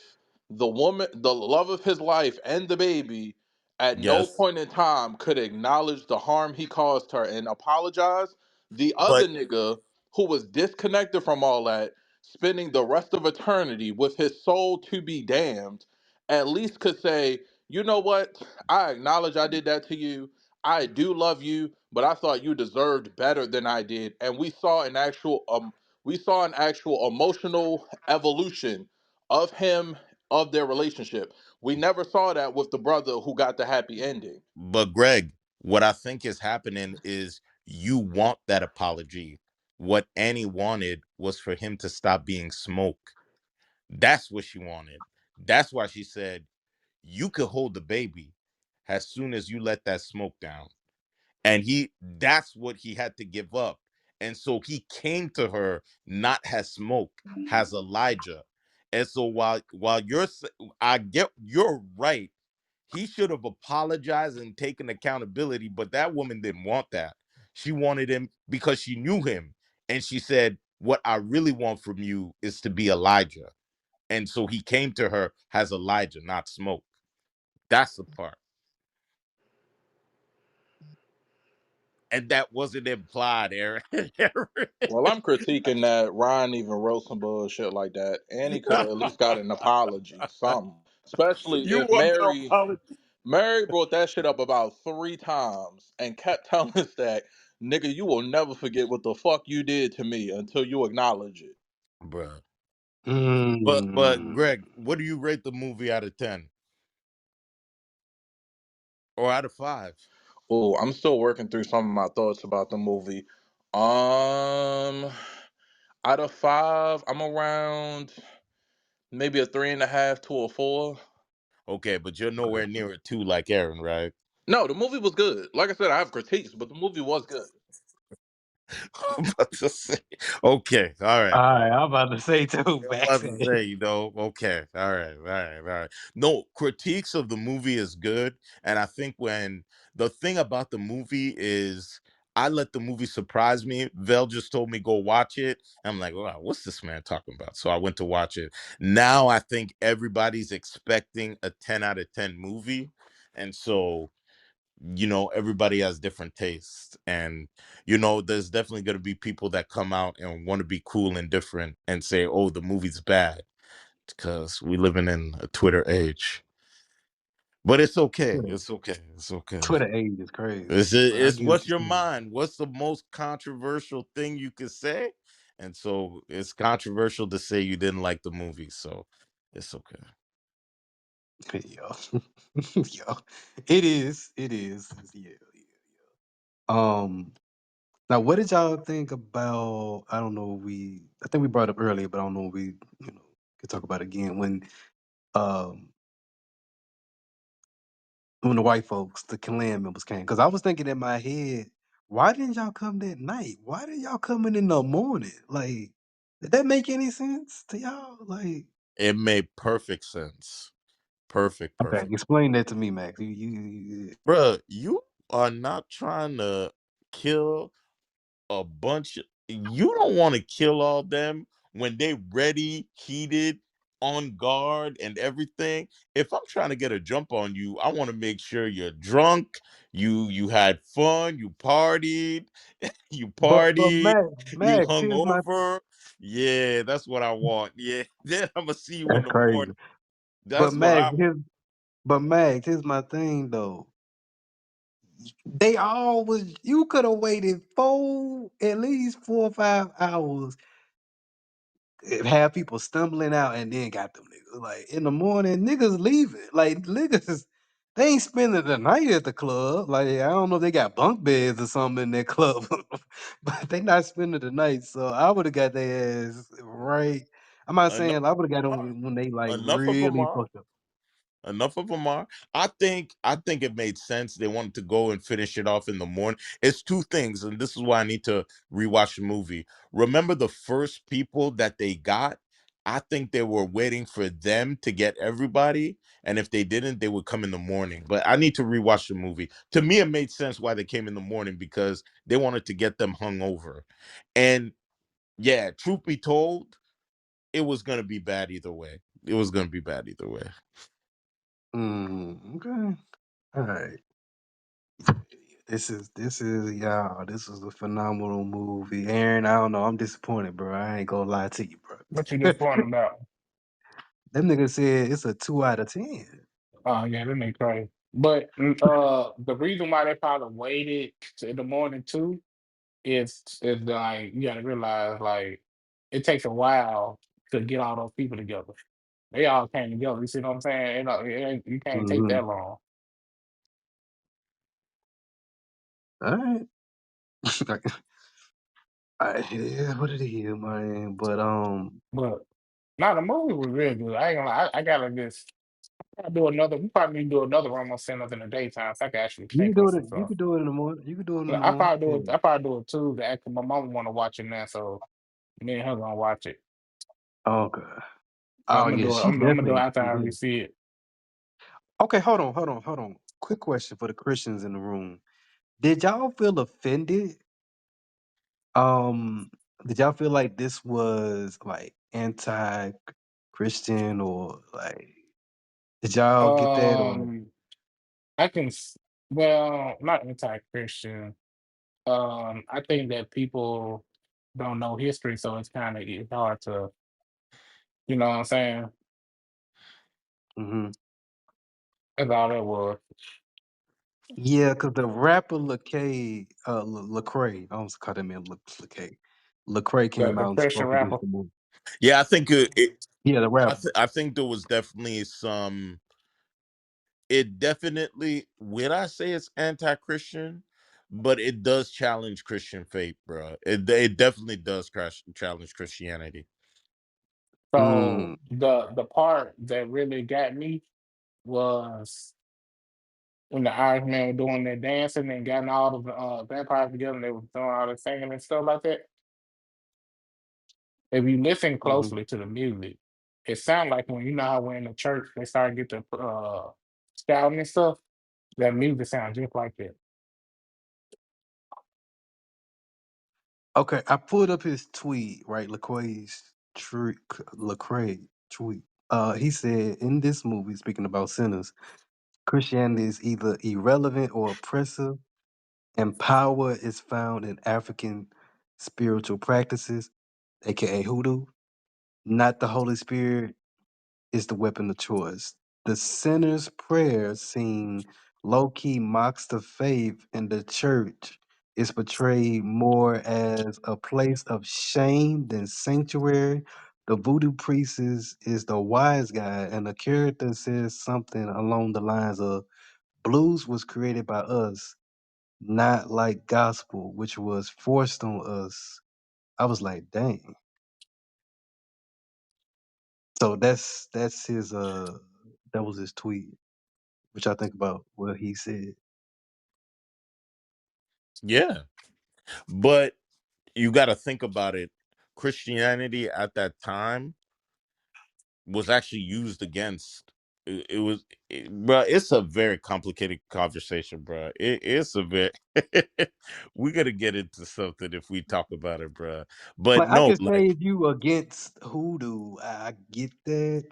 the woman, the love of his life, and the baby, at no yes, point in time could acknowledge the harm he caused her and apologize. The other but nigga who was disconnected from all that, spending the rest of eternity with his soul to be damned, at least could say, you know what? I acknowledge I did that to you. I do love you, but I thought you deserved better than I did. And we saw an actual emotional evolution of him, of their relationship. We never saw that with the brother who got the happy ending. Greg, what I think is happening is you want that apology. What Annie wanted was for him to stop being Smoke. That's what she wanted. That's why she said, you could hold the baby as soon as you let that smoke down. And that's what he had to give up. And so he came to her not as Smoke, has Elijah. And so while I get you're right, he should have apologized and taken accountability, but that woman didn't want that. She wanted him because she knew him. And she said, what I really want from you is to be Elijah. And so he came to her as Elijah, not Smoke. That's the part. And that wasn't implied, Aaron. Well, I'm critiquing that Ryan even wrote some bullshit like that, and he could have at least got an apology, something. Especially You if want the Mary apology, Mary brought that shit up about 3 times and kept telling us that, nigga, you will never forget what the fuck you did to me until you acknowledge it. bro. But Mm. Greg, what do you rate the movie out of 10 or out of 5? Oh, I'm still working through some of my thoughts about the movie. Um, Out of 5, I'm around maybe a 3.5 to a 4. Okay, but you're nowhere near a 2 like Aaron, right? No, the movie was good. Like I said, I have critiques, but the movie was good. I'm about to say. Okay, all All right, all right, right. I'm about to say too, I'm about Max. to say, okay, all right. No, critiques of the movie is good, and I think when the thing about the movie is, I let the movie surprise me. Vel just told me go watch it. I'm like, wow, what's this man talking about? So I went to watch it. Now I think everybody's expecting a 10 out of 10 movie, and so everybody has different tastes, and there's definitely going to be people that come out and want to be cool and different and say, oh, the movie's bad, because we living in a Twitter age. But it's okay, Twitter, it's okay. Twitter age is crazy, but I It's get what what's you're your saying. mind, what's the most controversial thing you could say, and so it's controversial to say you didn't like the movie, so it's okay. Yo, yo, it is, it is, yeah, yeah. Now what did y'all think about? I don't know. I think we brought up earlier, but I don't know. If we, you know, could talk about it again um, when the white folks, the Klan members came. Because I was thinking in my head, why didn't y'all come that night? Why did y'all come in the morning? Like, did that make any sense to y'all? Like, It made perfect sense. okay, Perfect. explain that to me, Max. Bruh, you are not trying to kill a bunch you don't want to kill all them when they ready, heated, on guard and everything. If I'm trying to get a jump on you, I want to make sure you're drunk, you had fun, you partied, you But partied, you Max, hung here's my. over. Yeah, that's what I want. Yeah. Then I'm gonna see you in That's the crazy. morning. But That's what Max, I here's my thing though. They all was you could have waited at least 4 or 5 hours, have people stumbling out and then got them niggas. Like in the morning, niggas leaving. Like niggas, they ain't spending the night at the club. Like I don't know if they got bunk beds or something in their club, but they not spending the night. So I would have got their ass right. I'm not enough saying I would have got are. them when they like Enough of them really are. fucked up. Enough of them are. I think it made sense. They wanted to go and finish it off in the morning. It's two things, and this is why I need to rewatch the movie. Remember the first people that they got? I think they were waiting for them to get everybody, and if they didn't, they would come in the morning. But I need to rewatch the movie. To me, it made sense why they came in the morning because they wanted to get them hung over. And yeah, truth be told, it was gonna be bad either way. It was gonna be bad either way. Okay. All right. This is y'all. This is a phenomenal movie. Aaron, I don't know. I'm disappointed, bro. I ain't gonna lie to you, bro. What you disappointed about? Them niggas said it's a 2 out of 10. Oh yeah, that ain't crazy. But the reason why they probably waited to the morning too is like you gotta realize like it takes a while to get all those people together. They all came together. You see what I'm saying? You can't take Mm-hmm. that long. All right. All right, it is what it is, man. But But now the movie was real good. I ain't gonna lie. I gotta just I do another. We probably need to do another one on send us in the daytime so I can actually you can think on do it. some You stuff. can do it in the morning. You can do it in the I morning. probably do it. I probably do it too. Actually, my mom want to watch it now, so me and her gonna watch it. Okay. But Oh yeah, she I'm gonna do it definitely. after I see it. Okay, hold on. Quick question for the Christians in the room. Did y'all feel offended? Um, did y'all feel like this was like anti-Christian or like did y'all get that or Um, I can. Well, not anti-Christian. I think that people don't know history, so it's hard to, you know what I'm saying? Hmm. That's all that was. Yeah, because the rapper Lecrae, I almost call that man Lecrae. Lecrae came The out and Christian spoke against rapper. the movie. Yeah, I think Yeah, the rapper. I think there was definitely some. It definitely, when I say it's anti-Christian, but it does challenge Christian faith, bro. It definitely does challenge Christianity. So Mm. the part that really got me was when the Irishmen were doing their dancing and getting all the vampires together and they were doing all the singing and stuff like that. If you listen Hmm. closely to the music, it sounds like when you know how when in the church they start to get the shouting and stuff, that music sounds just like that. Okay, I pulled up his tweet, right? Lecrae tweet. He said in this movie, speaking about sinners, Christianity is either irrelevant or oppressive, and power is found in African spiritual practices, aka hoodoo, not the Holy Spirit is the weapon of choice. The sinner's prayer scene low key mocks the faith in the church. It's portrayed more as a place of shame than sanctuary. The voodoo priest is the wise guy, and the character says something along the lines of blues was created by us, not like gospel, which was forced on us. I was like, dang. So that's his that was his tweet. Which I think about what he said. Yeah, but you got to think about it. Christianity at that time was actually used against. It was, bro. It's a very complicated conversation, bro. It's a bit. We gotta get into something if we talk about it, bro. But Like I no, can say like if you against hoodoo, I get that,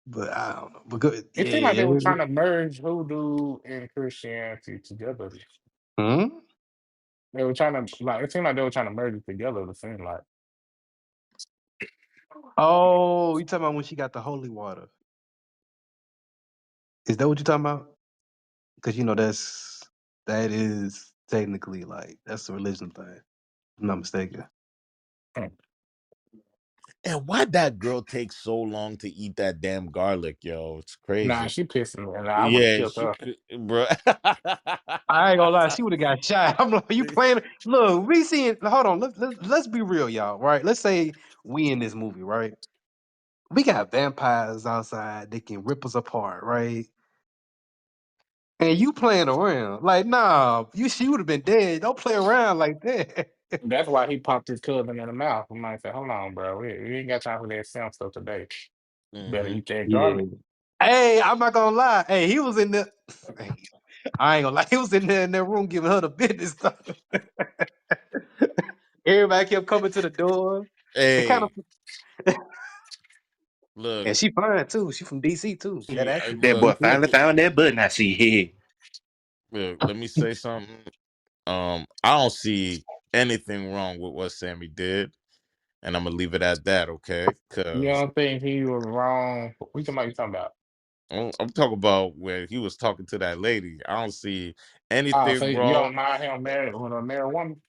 but I don't know. Because It seemed like yeah, they were trying to merge hoodoo and Christianity together. hmm? They were trying to like it seemed like they were trying to merge it together. It seemed like Oh, you talking about when she got the holy water? Is that what you talking about? Because you know that is technically like that's a religion thing. If I'm not mistaken. hmm, and why that girl takes so long to eat that damn garlic, yo? It's nah, crazy. she pissed me, and I would have Yeah, killed she her. could, bro. I ain't gonna lie, she would have got shot. I'm like, you playing? Look, we seeing. Hold on, let's be real, y'all. Right? Let's say we in this movie, right? We got vampires outside. They can rip us apart, right? And you playing around. Like, nah, she would have been dead. Don't play around like that. That's why he popped his cousin in the mouth. I might say, "Hold on, bro, we ain't got time for that simp stuff today. Better Hmm. eat that Yeah. garlic." Hey, I'm not gonna lie. Hey, he was in the I ain't gonna lie, he was in there in that room giving her the business stuff. Everybody kept coming to the door. It kind of Hey, look, and she fine too. She from DC too. That she actress from That look. boy DC. Let finally me found that button. I see here. let me say something. I don't see anything wrong with what Sammy did, and I'm gonna leave it at that. Okay, You because don't think he was wrong? We talking about? I'm talking about where he was talking to that lady. I don't see Oh, so anything you wrong. don't mind him married with a married woman?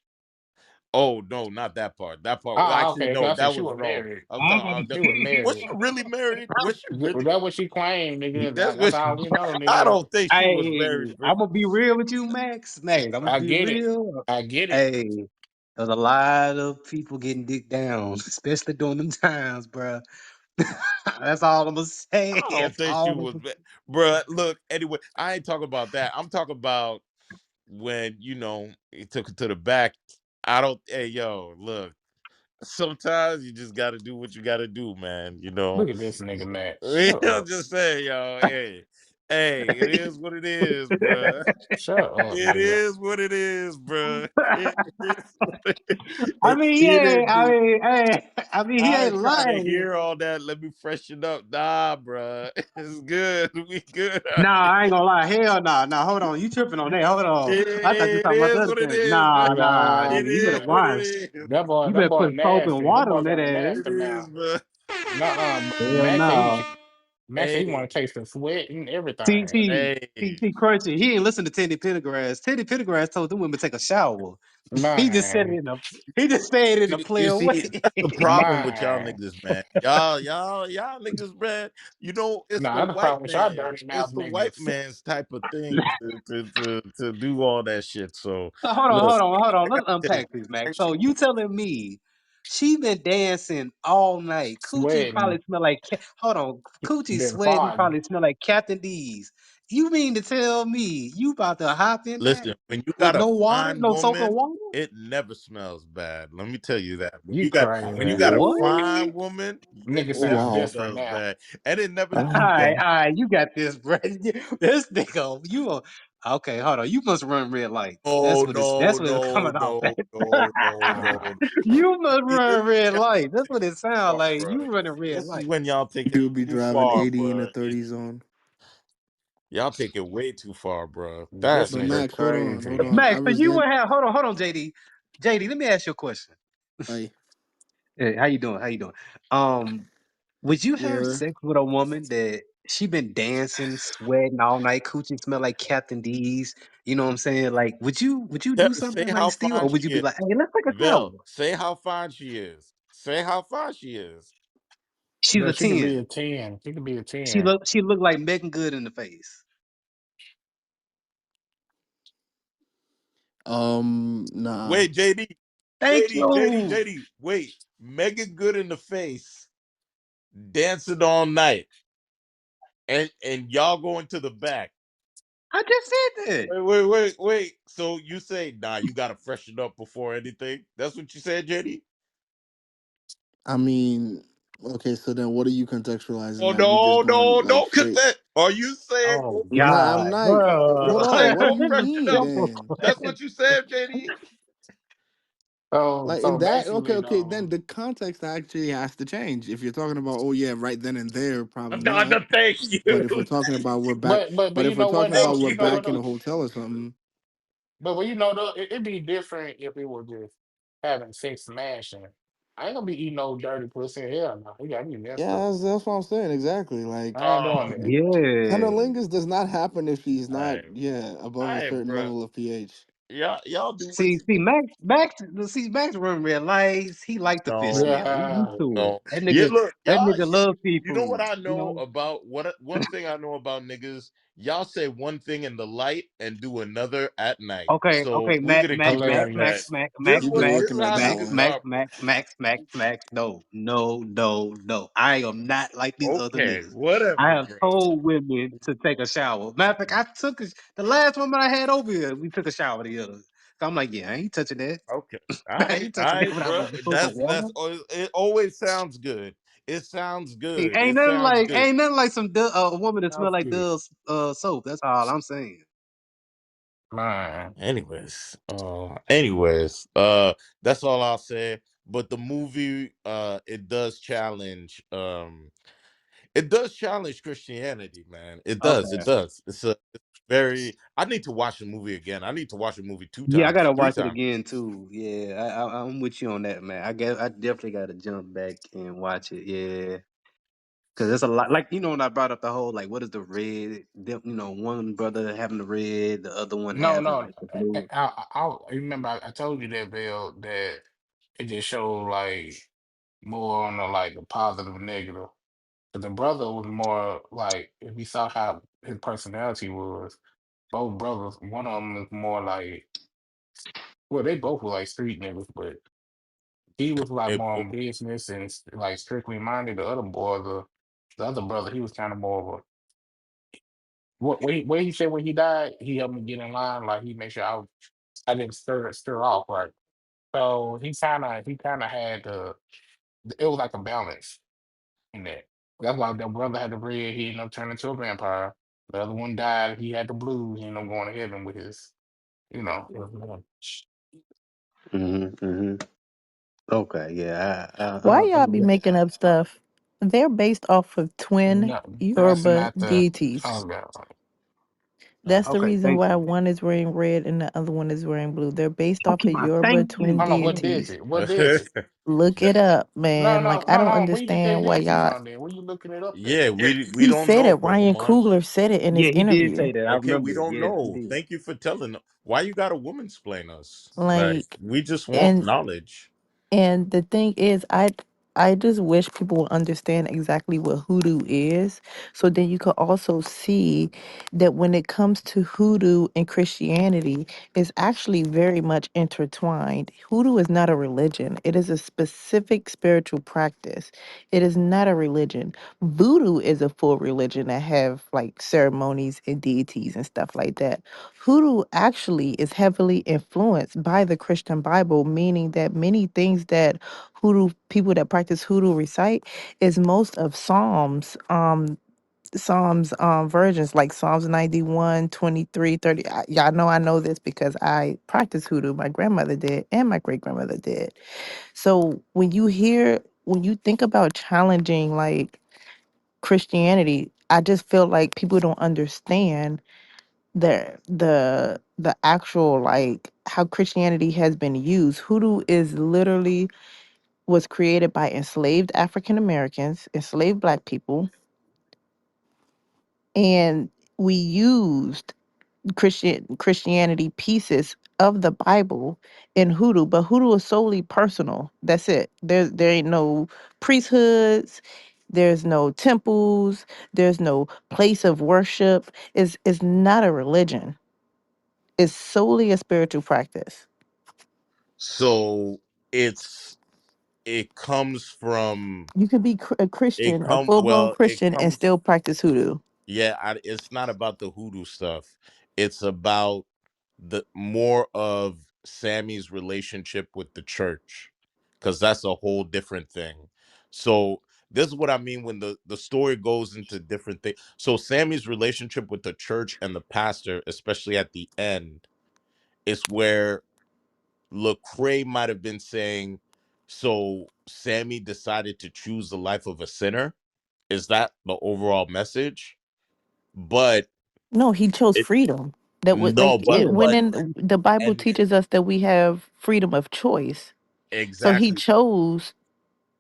Oh no, not that part. That part. Well, Oh, actually, okay. 'Cause no, I said that she was was wrong. married. I'm talking. Mhm. She was Was she married. really married? Was she really? That's what she claimed, nigga. That's That's what all we know, I nigga. don't think she was Hey, married. I'm gonna be real with you, Max. Max, I'm gonna I be get it. real. I get it. Hey, there's a lot of people getting dick down, especially during them times, bruh. That's all I'm gonna say. I don't That's think she all. was, bruh. Look, anyway, I ain't talking about that. I'm talking about when he took it to the back. I don't. Hey, yo, look. Sometimes you just got to do what you got to do, man. Look at this nigga, Matt. Shut I'm up. just saying, yo. Hey. Hey, it is what it is, bruh. Shut up, It nigga. is what it is, bruh. It is what I mean, it yeah, is. I mean, he I ain't ain't trying to lying. hear all that. Let me freshen up. Nah, bruh. It's good. We good. Nah, I ain't gonna lie. Hell nah. Nah, hold on. You tripping on that. Hold on. I thought you were It talking about the is other what it thing. is, man. Nah, nah. Nah, It You better is what watch. it is. You that better boy put soap and nasty. That water boy on that got a ass. It nasty is, mouth. bruh. Nuh-uh. Hell Max said no. Max said he Hey, want to taste the sweat and See, everything. see, hey. Crunchy. He ain't listen to Teddy Pendergrass. Teddy Pendergrass told them women to take a shower. He just said it Man, in a. He just said it in a You player way. see, that's the problem with y'all man. niggas, man. Y'all niggas, man. You know, it's the Nah, the white problem with y'all man. dirty It's mouth the white niggas. man's type of thing to do all that shit. So So hold on, look, hold on, hold on. I Let's gotta tell you, unpack this, Max. crazy. So you telling me she been dancing all night? Coochie probably Sweating, smell like. Hold on, Coochie then sweating farting. probably smell like Captain D's. You mean to tell me you about to hop in that Listen, when you with got a no water, fine no soap and woman, water? it never smells bad. Let me tell you that. You When you crazy. got a What? fine woman, it Nigga Oh never sound wow. different smells now. bad, and it never. All Yo, right, all right, you got this, bro. This nigga, you are, okay? Hold on, you must run red light. no, That's what it's. no, That's what it's no, coming off. no, no, no, no. You must See, run red light. That's what it sounds far, like. bro. You running red This is light. when y'all take it You'll be too driving far, 80 in a bro. 30 zone. Y'all take it way too far, bro. This That's But nigga Max, hold on, hold crazy. on. I Max, so you resent. would have hold on, JD. JD, let me ask you a question. Like, Hey, how you doing? How you doing? Um, would you have where? sex with a woman that she been dancing, sweating all night, coochie smell like Captain D's? You know what I'm saying? Like, would you do Say something like how still, fine or would she you be is, like, hey, let's take a shower? Vel. Say how fine she is. Say how fine she is. She's Bro, a she could be 10. a 10. She could be a She 10. look like Megan Good in the face. Nah. Wait, JD, Thank you. Wait, Megan Good in the face, dancing all night, and y'all going to the back. I just said that. Wait. So you say, nah, you gotta freshen up before anything. That's what you said, JD. I mean, okay, so then what are you contextualizing Oh that? You just no, going no, like no straight. consent. Are you saying Oh go freshen Nah, up? I'm God, not. bro. Hold You on. saying What do go you freshen mean up? then? That's what you said, JD. So, Like so in that, okay, basically, okay, though, then the context actually has to change. If you're talking about, oh yeah, right then and there, probably No, not. no, thank you. But if we're talking about we're back, but but you if we're know what talking though, about Thank we're you know what back in though, a hotel or something, but you know though, it'd be different if it was just having sex smashing. I ain't gonna be eating no dirty pussy. Hell no, you gotta be messed yeah, up. that's what I'm saying exactly. Like I ain't doing Oh, that. Yeah. cunnilingus does not happen if she's all not, right, yeah, above a all right, certain bro. level of pH. Y'all do what See, you do. Max run red lights. He like the fish No, smell. He used Yeah, to it. no. Yeah, look, That y'all. nigga love You know what seafood. I You know know. about one thing I know about niggas. Y'all say one thing in the light and do another at night. Okay, So okay, we're Max, gonna Max, keep it Max, at that. Max, hilarious. Max, Max, You've been Max, This is working at how that Max, niggas one. Max, are, bro. Max, Max, Max, Max. No, no, no, no. I am not like these other Okay, niggas. I whatever, have bro. told women to take a shower. Matter of fact, the last woman I had over here. We took a shower together. So I'm like, yeah, I ain't touching that. Okay, I ain't all touching that right, without bro. no soap and water. It always sounds good. It sounds Hey, good. It sounds good. ain't nothing like a woman that smell Sounds like good, Dove's soap. That's all I'm saying. man. Anyways, that's all I'll say. But the movie, it does challenge Christianity, man. It does. It Okay. does. It's very. I need to watch the movie again. I need to watch the movie two Yeah, I times, gotta three watch it times. again too. Yeah, I'm with you on that, man. I guess I definitely gotta jump back and watch it. Yeah, because there's a lot. Like when I brought up the whole like, what is the red? One brother having the red, the other one No, having no. like the blue. I remember I told you that Bill that it just showed like more on the like the positive and negative. But the brother was more like if we saw how his personality was, both brothers, one of them is more like well, they both were like street niggas, but he was like It, more on business and like strictly minded. The other boy, the other brother, he was kind of more of a what he said when he died, he helped me get in line, like he made sure I didn't stir off right. So he kinda had it was like a balance in that. That's why the brother had the red, he ended up turning into a vampire. The other one died. He had the blues. He ended up going to heaven with his, his lunch. Hmm. Okay, yeah. Why I'm y'all be making up stuff? They're based off of twin No, that's Yoruba not the. deities. Oh God. That's the okay. reason Thank why you. one is wearing red and the other one is wearing blue. They're based off of Pokemon, Yoruba thank twin you. Hold on. What is deities. it? What is it? Look it up, No, man. no, Like I no, don't no. Where you get that understand why info y'all. from? Then where you looking it up at? Yeah, we He don't said know, it. Ryan Pokemon. Coogler said it in his Yeah, he did interview. say that. I Okay, we remember it. don't Yeah, he know. did. Thank you for telling. Why you got to woman explain us? Like Like, we just want and knowledge. And the thing is, I just wish people would understand exactly what hoodoo is. So then you could also see that when it comes to hoodoo and Christianity, it's actually very much intertwined. Hoodoo is not a religion. It is a specific spiritual practice. It is not a religion. Voodoo is a full religion that have like ceremonies and deities and stuff like that. Hoodoo actually is heavily influenced by the Christian Bible, meaning that many things that hoodoo people that practice hoodoo recite is most of Psalms versions like Psalms 91, 23, 30. Y'all know I know this because I practice hoodoo. My grandmother did and my great grandmother did. So when you think about challenging like Christianity, I just feel like people don't understand the actual like how Christianity has been used. Hoodoo is literally was created by enslaved African Americans, enslaved black people, and we used Christianity pieces of the Bible in hoodoo, but hoodoo is solely personal. That's it. There ain't no priesthoods, there's no temples, there's no place of worship. It's not a religion. It's solely a spiritual practice. So it's it comes from You could be a it Christian, a come full blown well it Christian, and comes still practice hoodoo. yeah, it's not about the hoodoo stuff. It's about the more of Sammy's relationship with the church, because that's a whole different thing. So this is what I mean when the story goes into different things. So Sammy's relationship with the church and the pastor, especially at the end, is where Lecrae might have been saying, so Sammy decided to choose the life of a sinner. Is that the overall message? But No, he chose it freedom. That would no, like but it Yeah. when but in the Bible and teaches us that we have freedom of choice. So he exactly. chose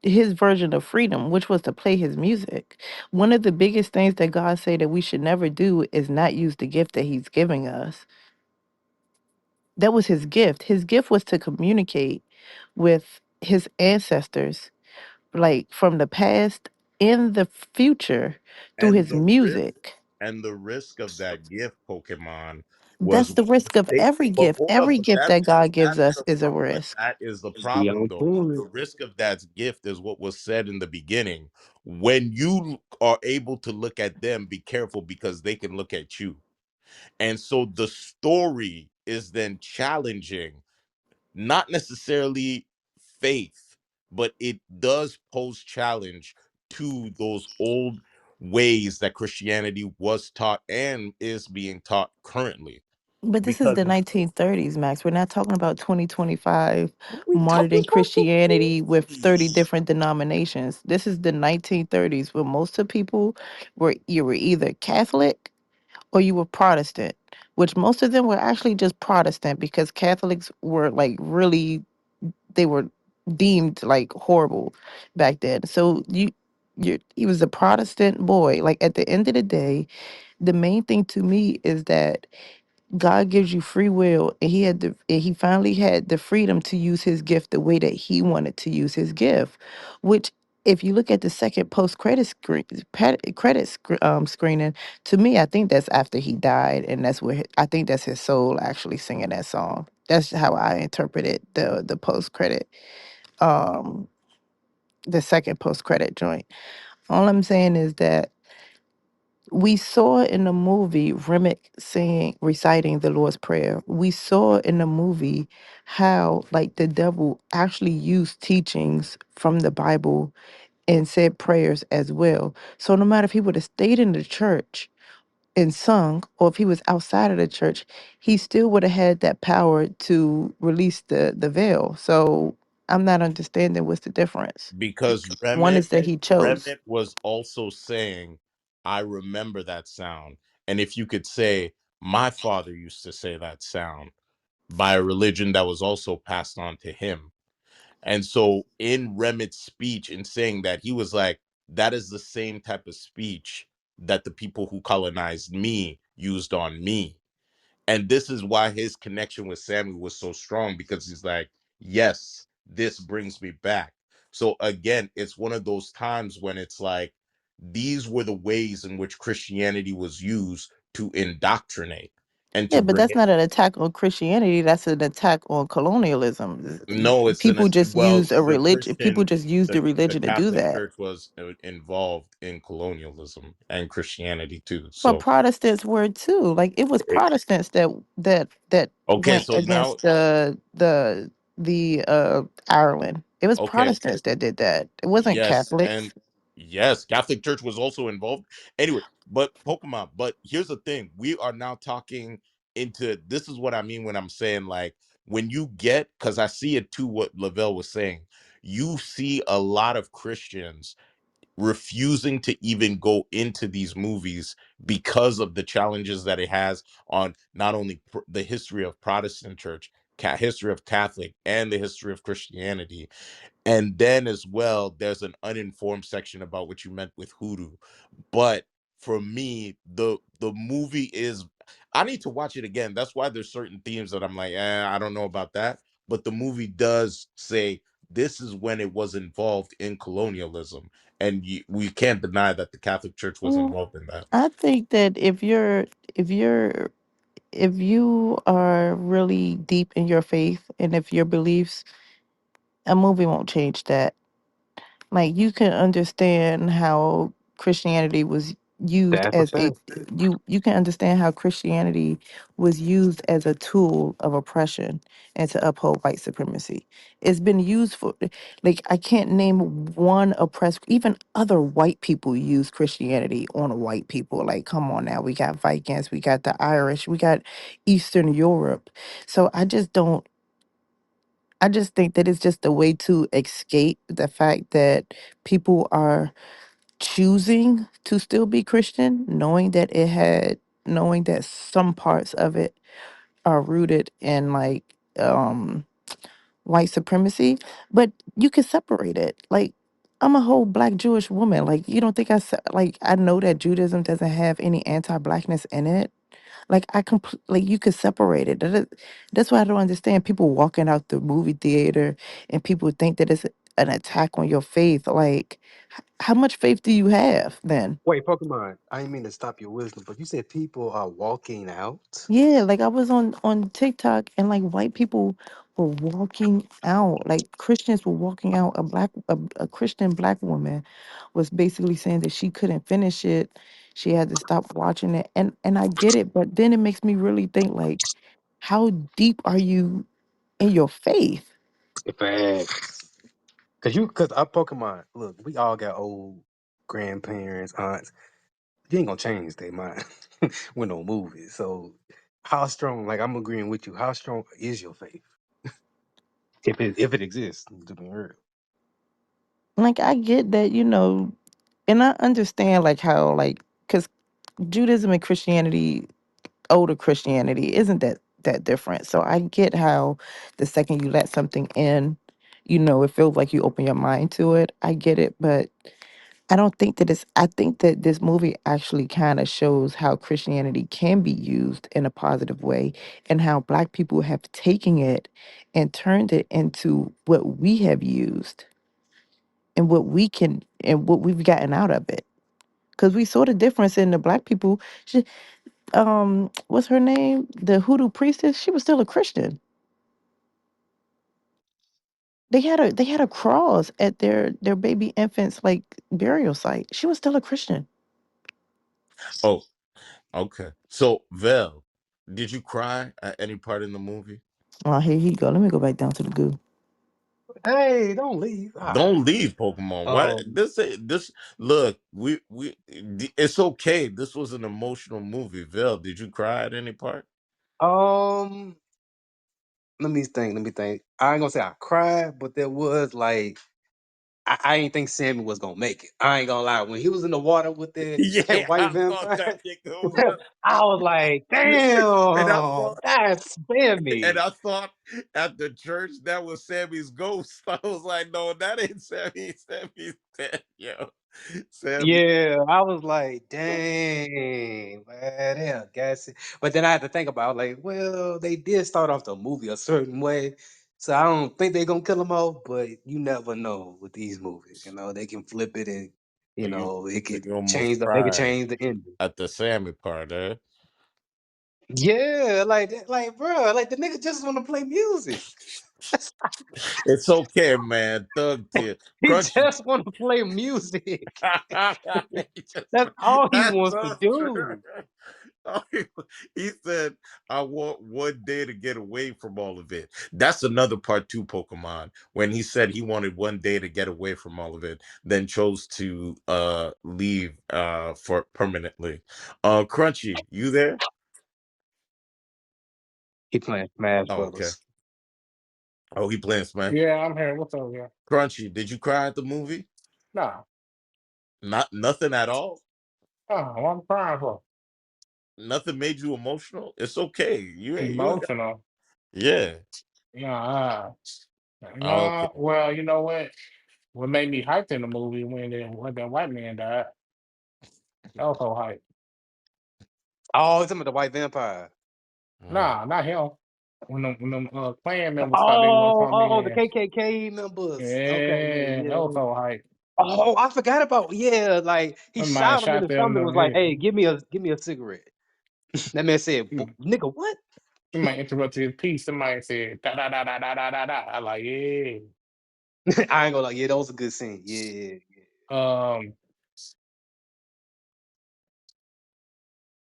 his version of freedom, which was to play his music. One of the biggest things that God say that we should never do is not use the gift that he's giving us. That was his gift. His gift was to communicate with his ancestors, like from the past in the future through and his the risk music. and the risk of that gift, Pokemon, was That's the risk of they every but gift. hold up, Every but gift that God gives that's us the is a but risk. that is the Be problem on though. point. The risk of that gift is what was said in the beginning. When you are able to look at them, be careful because they can look at you. And so the story is then challenging, not necessarily faith, but it does pose challenge to those old ways that Christianity was taught and is being taught currently. But this is Because the 1930s, Max. We're not talking about 2025 we talking modern about the Christianity with 30 movies. different denominations. This is the 1930s where most of people were you were either Catholic or you were Protestant, which most of them were actually just Protestant because Catholics were like really they were deemed like horrible back then. So you he was a Protestant boy. Like at the end of the day, the main thing to me is that God gives you free will, and he finally had the freedom to use his gift the way that he wanted to use his gift. Which, if you look at the second post credit screening, to me, I think that's after he died, and that's where I think that's his soul actually singing that song. That's how I interpreted the post credit, um, the second post credit joint. All I'm saying is that we saw in the movie Remick saying reciting the Lord's Prayer. We saw in the movie how like the devil actually used teachings from the Bible and said prayers as well. So no matter if he would have stayed in the church and sung, or if he was outside of the church, he still would have had that power to release the veil. So I'm not understanding what's the difference. because One Remit is that he chose. Remit was also saying, I remember that sound. And if you could say, my father used to say that sound by a religion that was also passed on to him. And so in Remit's speech, in saying that, he was like, that is the same type of speech that the people who colonized me used on me. And this is why his connection with Samuel was so strong, because he's like, yes, this brings me back. So again, it's one of those times when it's like, these were the ways in which Christianity was used to indoctrinate and Yeah, to but bring that's it. not an attack on Christianity. That's an attack on colonialism. No, it's an People just well, use a the religion. People Christian, just use the the religion to do Catholic that. Church was involved in colonialism and Christianity too. But So Protestants were too. Like it was it- Protestants that okay, went so now, against the Ireland. It was okay, Protestants that did that. It wasn't yes, and Catholics. yes, Catholic Church was also involved. Anyway, but Pokemon, but here's the thing. We are now talking into, this is what I mean when I'm saying, like, when you get, because I see it too, what Lavelle was saying, you see a lot of Christians refusing to even go into these movies because of the challenges that it has on not only the history of Protestant church, history of Catholic, and the history of Christianity. And then as well, there's an uninformed section about what you meant with hoodoo. But for me, the movie is, I need to watch it again. That's why there's certain themes that I'm like, I don't know about that. But the movie does say this is when it was involved in colonialism, and we can't deny that the Catholic Church was Well, involved in that. I think that if you're if you are really deep in your faith and if your beliefs, a movie won't change that. Like you can understand how Christianity was used That's a as a fact. you can understand how Christianity was used as a tool of oppression and to uphold white supremacy. It's been used for, like, I can't name one oppressed, even other white people use Christianity on white people. Like, come on now, we got Vikings, we got the Irish, we got Eastern Europe. So I just think that it's just a way to escape the fact that people are choosing to still be Christian, knowing that some parts of it are rooted in like white supremacy, but you can separate it. Like I'm a whole black Jewish woman. Like you don't think like I know that Judaism doesn't have any anti-blackness in it. Like like you could separate it. That's why I don't understand people walking out the movie theater and people think that it's an attack on your faith. Like, how much faith do you have then? Wait, Pokemon. I didn't mean to stop your wisdom, but you said people are walking out. Yeah, like I was on TikTok and like white people were walking out. Like Christians were walking out. A Christian black woman was basically saying that she couldn't finish it. She had to stop watching it. And I get it, but then it makes me really think like, how deep are you in your faith? Facts. Cause our Pokemon. Look, we all got old grandparents, aunts. You ain't gonna change their mind with no movies. So, how strong? Like I'm agreeing with you. How strong is your faith, if it exists? To be real. Like I get that, and I understand like how like because Judaism and Christianity, older Christianity, isn't that different. So I get how the second you let something in, it feels like you open your mind to it. I get it, but I don't think that it's I think that this movie actually kind of shows how Christianity can be used in a positive way and how black people have taken it and turned it into what we have used and what we've gotten out of it. Because we saw the difference in the black people. What's her name? The hoodoo priestess. She was still a Christian. They had a cross at their baby infant's like burial site. She was still a Christian. Oh, okay. So Vel, did you cry at any part in the movie? Oh, here you go. Let me go back down to the goo. Hey, don't leave. All right. Don't leave, Pokemon. What Um, this ain't this look, it's okay. This was an emotional movie. Vel, did you cry at any part? um, let me think. Let me think. I ain't gonna say I cried, but there was like I ain't think Sammy was gonna make it. I ain't gonna lie. When he was in the water with that Yeah, white I thought vampire, that nigga was I was like, and I damn, thought that's and Sammy. I thought at the church that was Sammy's ghost. I was like, no, that ain't Sammy. Sammy's dead, yo. Sammy. Yeah, I was like, dang, man, yeah, guess it. But then I had to think about like, well, they did start off the movie a certain way, so I don't think they're gonna kill them off. But you never know with these movies, they can flip it and So you it so could you almost change they could cried change the ending. at the Sammy part, eh? Yeah, like, bro, like the nigga just want to play music. It's okay, man. Thug tear. He Crunchy. just want to play music. He just- That's all he that's wants to all. do. All he said, I want one day to get away from all of it. That's another part two Pokemon. When he said he wanted one day to get away from all of it, then chose to leave for permanently. Crunchy, you there? He playing Smash Oh, okay. Brothers. Oh, he playing Smash. Yeah, I'm here. What's up, yeah? Crunchy, did you cry at the movie? Nah, Not nothing at all. nah, what I'm crying for? Nothing made you emotional. It's okay. You ain't got, Emotional. yeah. Nah, Okay. nah. Well, you know what? What made me hyped in the movie when that white man died? That was so hype. Oh, he's talking about the white vampire. Mm. Nah, not him. When them clan members thought they were gonna Oh, come oh, the in. KKK members. Okay, yeah, Yeah, that yeah, was yeah. so hype. Oh, I forgot about yeah. Like he That man shot him in shot the them. stomach. Them Was like, hit. "Hey, give me a cigarette." That man said, "Nigga, what?" Somebody interrupted his piece. Somebody said da da da da da da da da. I like yeah. I ain't gonna like, yeah, that was a good scene. Yeah, yeah, yeah. Um,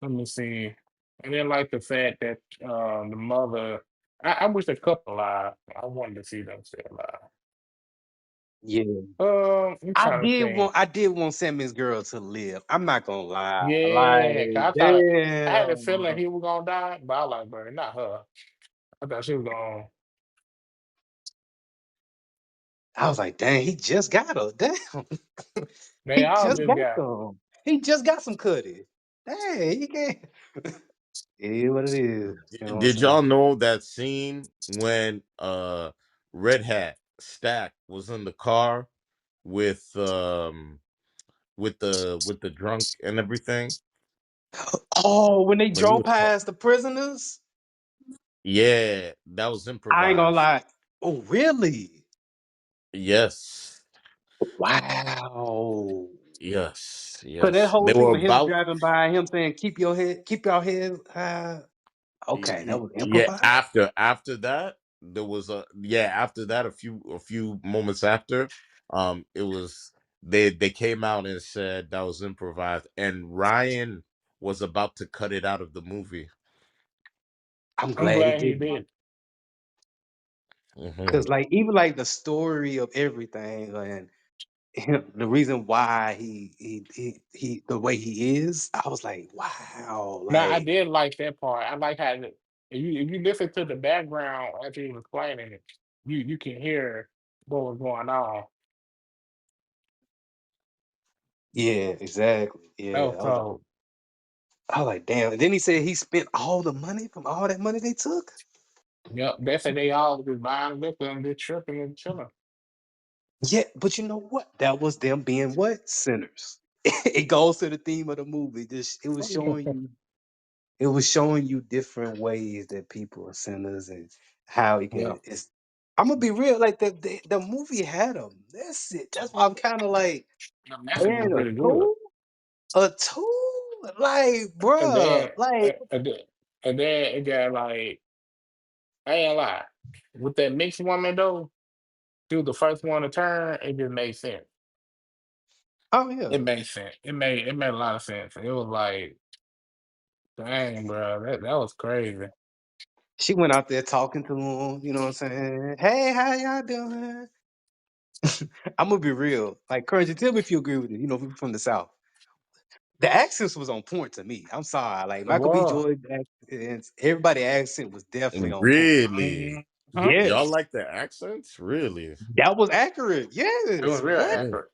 let me see. And then like the fact that the mother. I wish the couple alive. I wanted to see them still alive. Yeah. I'm trying to think. I did want Sammy's girl to live. I'm not gonna lie. Yeah, Like, 'cause I had a feeling damn. he was gonna die, but I like, bro, not her. I thought she was gonna. I was like, dang, he just got her. Damn. They He all just just got got. some. He just got some cutty. Dang, he can't. It is what it is. You know what I'm Did y'all saying? know that scene when Red Hat Stack was in the car with with the drunk and everything Oh, when they when he drove was past the prisoners, yeah, that was I ain't gonna improvised. lie. Oh, really? Yes. Wow. So that Yes. whole They scene were with him about driving by, him saying, keep your head high." Okay, that was yeah, improvised. after that there was a yeah, after that a few moments after it was they came out and said that was improvised and Ryan was about to cut it out of the movie. I'm I'm glad he glad he didn't. did. Hmm. Cause like even like the story of everything and the reason why he the way he is, I was like, wow, Now I like did like that part. I like how if you listen to the background as he was playing it, you can hear what was going on. yeah, exactly. That Yeah. was so. I was like, damn. And then he said he spent all the money from all that money they took. Yep, they said they all just buying liquor and just tripping and chilling. Yeah, but you know what? That was them being what? Sinners. It goes to the theme of the movie. This it was showing you different ways that people are sinners and how it Yeah, can it's I'm gonna be real, like the movie had them. That's it. That's why I'm kind of like, the message was man, a really good. tool? A tool? Like, And bruh, then, like, and then it got like, I ain't lie. With that mixed woman though, she was the first one to turn. It just made sense. oh yeah. It made sense. It made a lot of sense. It was like, dang, bro, that was crazy. She went out there talking to him, you know what I'm saying? Hey, how y'all doing? I'm gonna be real. Like, Courage, tell me if you agree with it. You know, we from the South. The accents was on point to me. I'm sorry. Like Michael B. Well, Jordan accents, everybody accent was definitely on point. Really? mhm. Y'all Yes. like the accents? Really? That was accurate. It was Yes. real What? Mm. accurate.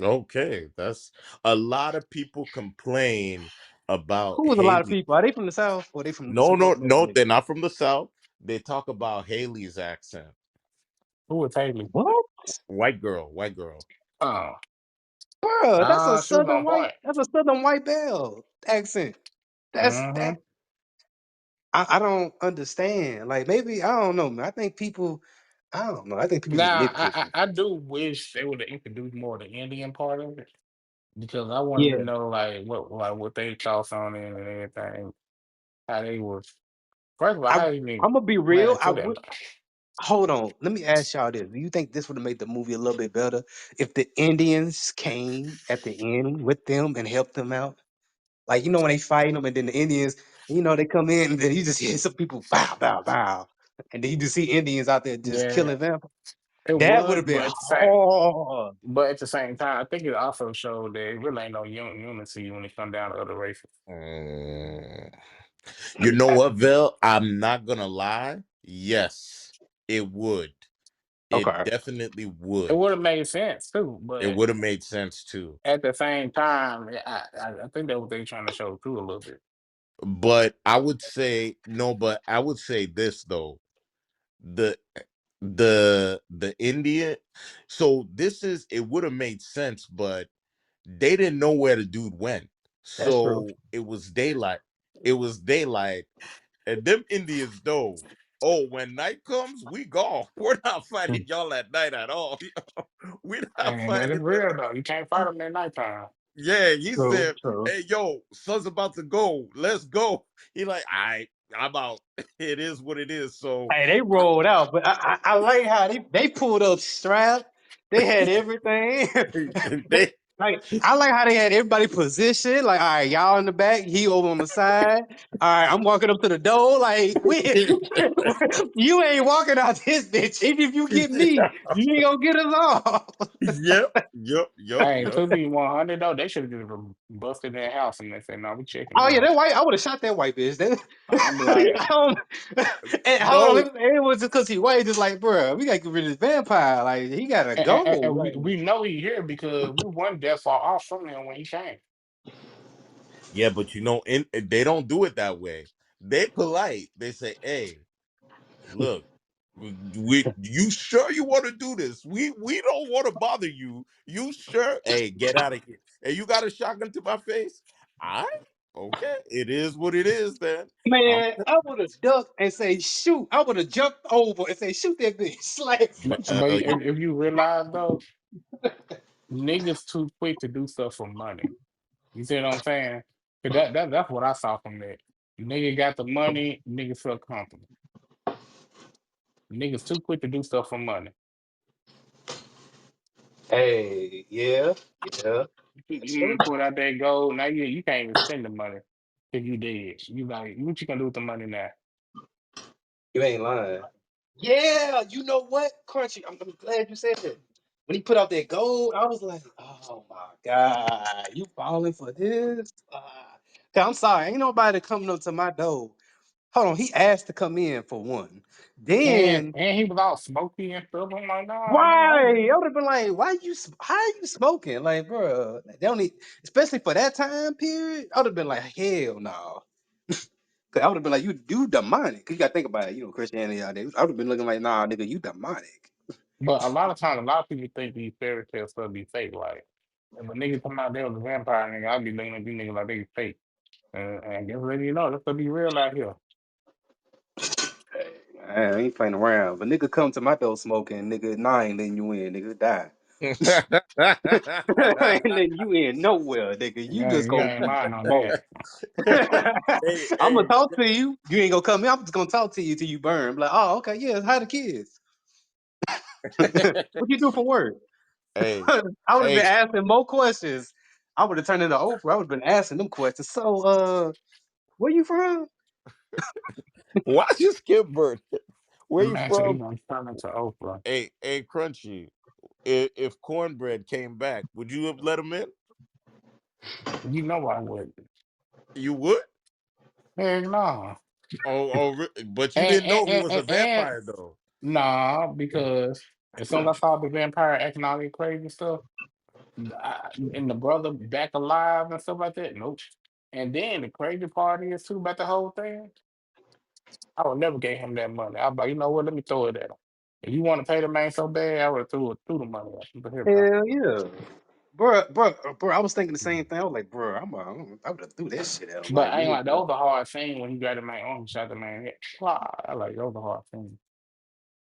Okay, that's a lot of people complain about Who was a lot of Haley. people? Are they from the South or they from No, some no, other no, place? they're not from the South. They talk about Haley's accent. Who was Haley? What? White girl, white girl. Oh, Bruh, she was on point. that's a southern white belle accent. That's Hmm. that I don't understand. Like maybe I don't know, man. I don't know. I think people just Now, nitpicking. I do wish they would have introduced more of the Indian part of it because I wanted to Yeah. know what they thoughts on it and everything. How they was first of all, I how they even I'm gonna be ran real. I into that. would hold on. Let me ask y'all this. Do you think this would have made the movie a little bit better if the Indians came at the end with them and helped them out? Like, you know, when they fighting them and then the Indians, they come in and then you just hear some people bow, bow, bow. And then you just see Indians out there just Yeah, killing vampires. it That would have would, been but hard. at the same time, I think it also showed that it really ain't no unity when it come down to other races. Mm. You know what, Vel? I'm not gonna lie. Yes, it would. It Okay. definitely It would. would have made sense too, It but would have made sense too. at the same time, I think that what they trying to show too a little bit. But I would say no, but I would say this though. The the Indian, so this is it would have made sense, but they didn't know where the dude went. That's true. So it was daylight. It was daylight. And them Indians know. Oh, when night comes, we gone. We're not fighting y'all at night at all. We're not And that is fighting them. real though. You can't fight them at nighttime. Yeah, he True, said, true. "Hey, yo, sun's about to go. Let's go." He like, I'm out. It is what it is. So Hey, they rolled out, but I like how they pulled up strap. They had everything. they Like I like how they had everybody positioned. Like, all right, y'all in the back, he over on the side. All right, I'm walking up to the door. Like, you ain't walking out this bitch. Even if you get me, you ain't gonna get us off. yep, yep, yep, Hey, yep. to be 100 though, they should have just busted their house and they said, "No, we checking Oh you yeah, out." that white. I would have shot that white bitch. I'm like, I don't, and hold on, No, it was just because he white. Just like, bro, we gotta get rid of this vampire. Like, he gotta go. and Like, we know he here because we won that far off from him when he came. yeah, but they don't do it that way. They polite. They say, "Hey, look, we you sure you want to do this? We don't want to bother you. You sure? Hey, get out of here. Hey, you got a shotgun to my face? I okay. It is what it is. Then I'm man, I would have ducked and say shoot. I would have jumped over and say shoot that bitch. Like, But if you realize though, niggas too quick to do stuff for money. You see what I'm saying? 'Cause that's what I saw from that. Nigga got the money, nigga feel comfortable. Niggas too quick to do stuff for money. hey, yeah, yeah, that's true. You put out that gold, now you can't even spend the money if you did. You like, what you gonna do with the money now? You ain't lying. Yeah, you know what, Crunchy? I'm glad you said that. When he put out that gold, I was like, oh my god, you falling for this? 'Cause I'm sorry, ain't nobody coming up to my door. Hold on, he asked to come in for one. Then And he was all smoky and stuff. I'm like, nah, nigga, why? I would have been like, how are you smoking? Like, bro, they don't need, especially for that time period. I would have been like, hell no. Cause I would have been like, you demonic. Cause you gotta think about it, Christianity out there. I would have been looking like, nah, nigga, you demonic. but a lot of times, a lot of people think these fairy tale stuff be fake. Like, if a nigga come out there with a vampire nigga, I'll be looking at these niggas like they fake. And just letting you know, that's gonna be real out here. I ain't playing around. But nigga come to my door smoking, nigga, nah, I ain't letting you in, nigga, die. I ain't letting you in nowhere, nigga. You Yeah, just you gonna ain't keep lying on smoking. that. hey, I'm gonna hey, talk to you. You ain't gonna come in. I'm just gonna talk to you till you burn. Be like, oh, okay, yeah, how the kids? What you do for work? hey, I would have been hey. asking more questions. I would have turned into Oprah. I would have been asking them questions. So, where you from? Why you skip Bert? Where you Man, so he from? gonna turn into Oprah. Hey, Crunchy. if Cornbread came back, would you have let him in? You know I would. You would. Heck no. But you And didn't and, know he and, was a and, and vampire though. nah, because as soon as I saw the vampire acting all that crazy stuff, and the brother back alive and stuff like that, nope. And then the crazy part is too about the whole thing. I would never gave him that money. I was like, you know what? Let me throw it at him. If you want to pay the man so bad, I would have threw the money at him. But here, bro. Hell yeah. Bro, I was thinking the same Mhm. thing. I was like, bro, I would have threw that shit at him. But Like, I ain't real like talk. those are hard things when you got the man on shot the man. Head. I like those are hard things.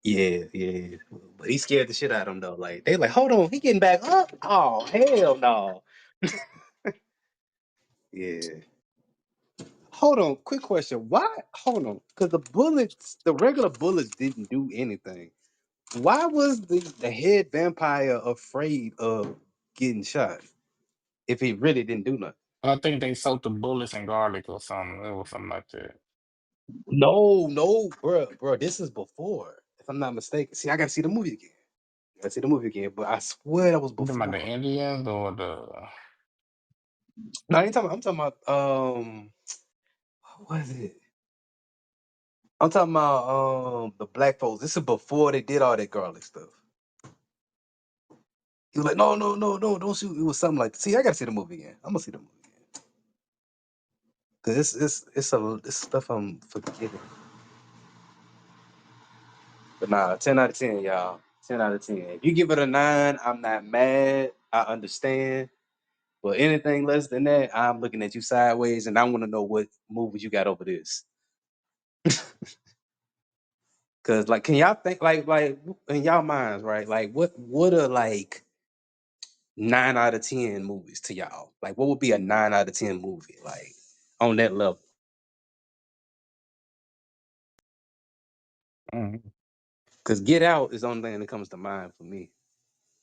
Yeah, yeah. But he scared the shit out of him though. Like they like, hold on, he getting back up. Oh hell no. Yeah. Hold on, quick question. Why? Hold on, because the regular bullets didn't do anything. Why was the head vampire afraid of getting shot if he really didn't do nothing? I think they soaked the bullets in garlic or something. It was something like that. No, bro. This is before, if I'm not mistaken. See, I gotta see the movie again. I gotta see the movie again. But I swear that was You talking about before. the Indians or the No, I ain't talking. I'm talking about what was it? I'm talking about the black folks. This is before they did all that garlic stuff. He was like, no, don't shoot. It was something like. See, I gotta see the movie again. I'm gonna see the movie again because it's stuff I'm forgetting. But nah, 10 out of 10, y'all. 10 out of 10. If you give it a 9, I'm not mad. I understand. But anything less than that, I'm looking at you sideways, and I want to know what movies you got over this. Cause like, can y'all think like in y'all minds, right? Like, what are like 9 out of 10 movies to y'all? Like, what would be a 9 out of 10 movie like on that level? mm, Cause Get Out is the only thing that comes to mind for me.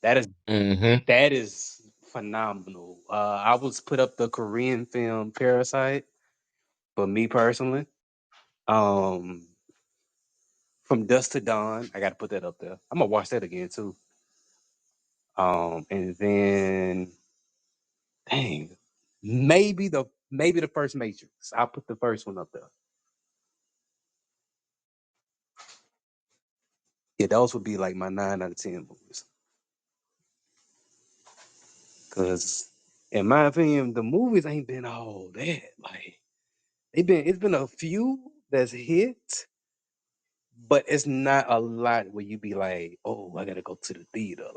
That is Mm-hmm. that is phenomenal. I was put up the Korean film Parasite for me personally. Um, from Dusk to Dawn, I got to put that up there. I'm gonna watch that again too. And then dang, maybe the first Matrix. I'll put the first one up there. Yeah, those would be like my 9 out of 10 movies. Cause in my opinion, the movies ain't been all that. Like it's been a few that's hit, but it's not a lot where you be like, oh, I gotta go to the theater.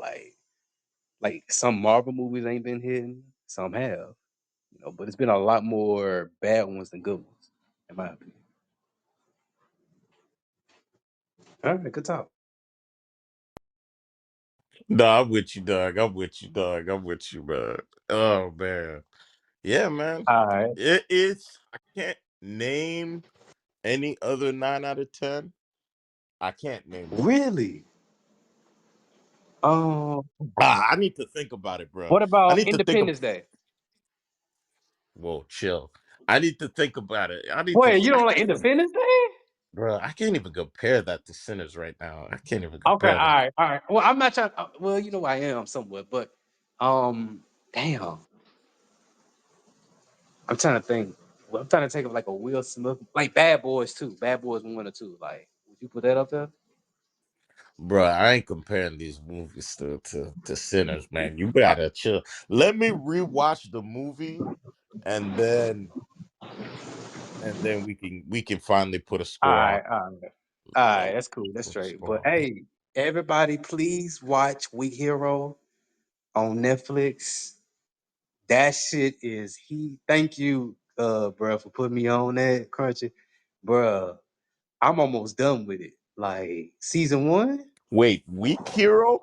Like some Marvel movies ain't been hitting, some have, but it's been a lot more bad ones than good ones, in my opinion. All right, good talk. No, I'm with you, dog. I'm with you, dog. I'm with you, man. Oh man. Yeah, man. All right. I can't name any other 9 out of 10. I can't name one. Really? Um, I need to think about it, bro. what I about need to think of Independence Day? Whoa, chill. I need to think about it. Wait, you I don't like can't even Independence Day? bro, I can't even compare that to Sinners right now. I can't even Okay, all compare that. right, all right. Well, I'm not trying. Well, I am somewhat, but damn, I'm trying to think. Well, I'm trying to think of like a Will Smith, like Bad Boys too. Bad Boys 1 or 2. Like, would you put that up there? Bro, I ain't comparing these movies to Sinners, man. You gotta chill. Let me rewatch the movie and then we can finally put a All score on right, all right, all right. uh, That's cool. That's put a straight. score But on that. hey, everybody, please watch We Hero on Netflix. That shit is he. Thank you, bro, for putting me on that crunchy, bro. I'm almost done with it. Like season 1, Wait, Weak Hero?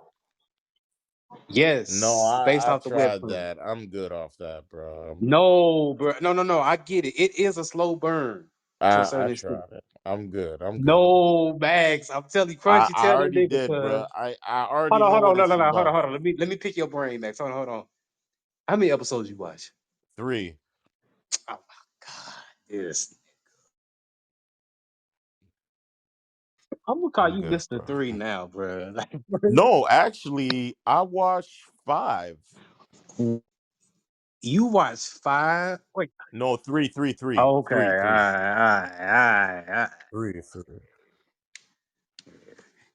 No, yes, it's based I off the tried webtoon. that. I'm good off that, bro. No, bro, no. I get it. It is a slow burn to a I certain extent. tried it. I'm good. I'm good. No, Max, I'm telling you, Crunchy, I tell that already nigga. did, Cause bro. I already hold on, know hold on, what no, it's no, no, hold on, about. hold on. Let me pick your brain, Max. Hold on. How many episodes you watch? 3. Oh my god, yes. I'm gonna call I'm you good, Mister bro. Three now, bro. Like, No, actually, I watched five. you watched five. Wait. No, three, three, three, Okay. All three, three, right. All right. All right. three, three.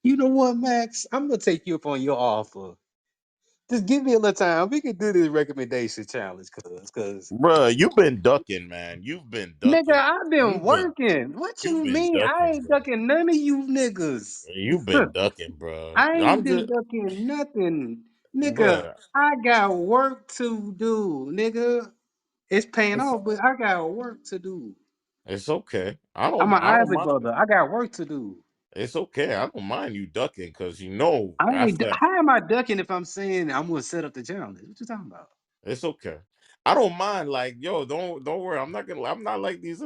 You know what, Max? I'm gonna take you up on your offer. Just give me a little time. We can do this recommendation challenge, cause Bruh, you've been ducking, man. You've been nigga, ducking. I've been working. What You've you been mean? I ducking, ain't bro. ducking none of you niggas. You've been ducking, bro. I ain't I'm been just, ducking nothing, nigga. bruh. I got work to do, nigga. It's paying It's off, but I got work to do. it's okay. I'm an I don't Isaac mind. brother. I got work to do. It's okay. I don't mind you ducking because I ain't. after How am I ducking if I'm saying I'm gonna set up the challenge? What you talking about? it's okay. I don't mind. Like, yo, don't worry. I'm not like these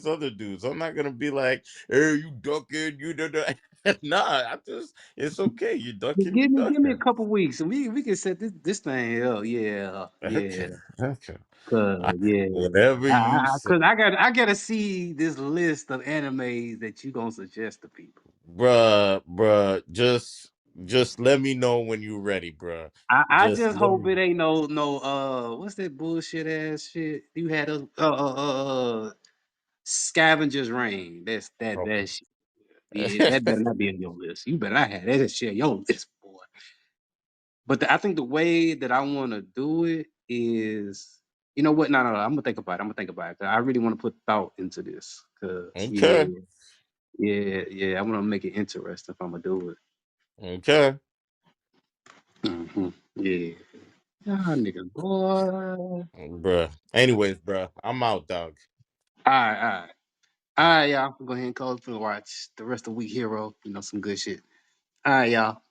other dudes. I'm not gonna be like, hey, you ducking, you nah. I just it's okay. You Just ducking, you give me a ducking. couple weeks and we can set this thing up. Yeah, yeah. Okay, okay. Cause yeah, Whatever you say, cause I gotta see this list of animes that you gonna suggest to people. bruh. Just let me know when you're ready, bruh. I Just just let hope me. it ain't no what's that bullshit ass shit you had a scavengers rain. That Okay. shit. Yeah, that better not be on your list. You better not have that shit on your list, boy. But I think the way that I want to do it is, you know what? No. I'm gonna think about it. I'm gonna think about it. 'Cause I really want to put thought into this. Cause Okay. yeah. I want to make it interesting if I'm gonna do it. Okay. Yeah. Ah, nigga, boy. Bruh. Anyways, bruh, I'm out, dog. All right. All All right. right, y'all. Go ahead and close for watch the rest of Week Hero. You know, some good shit. All right, y'all.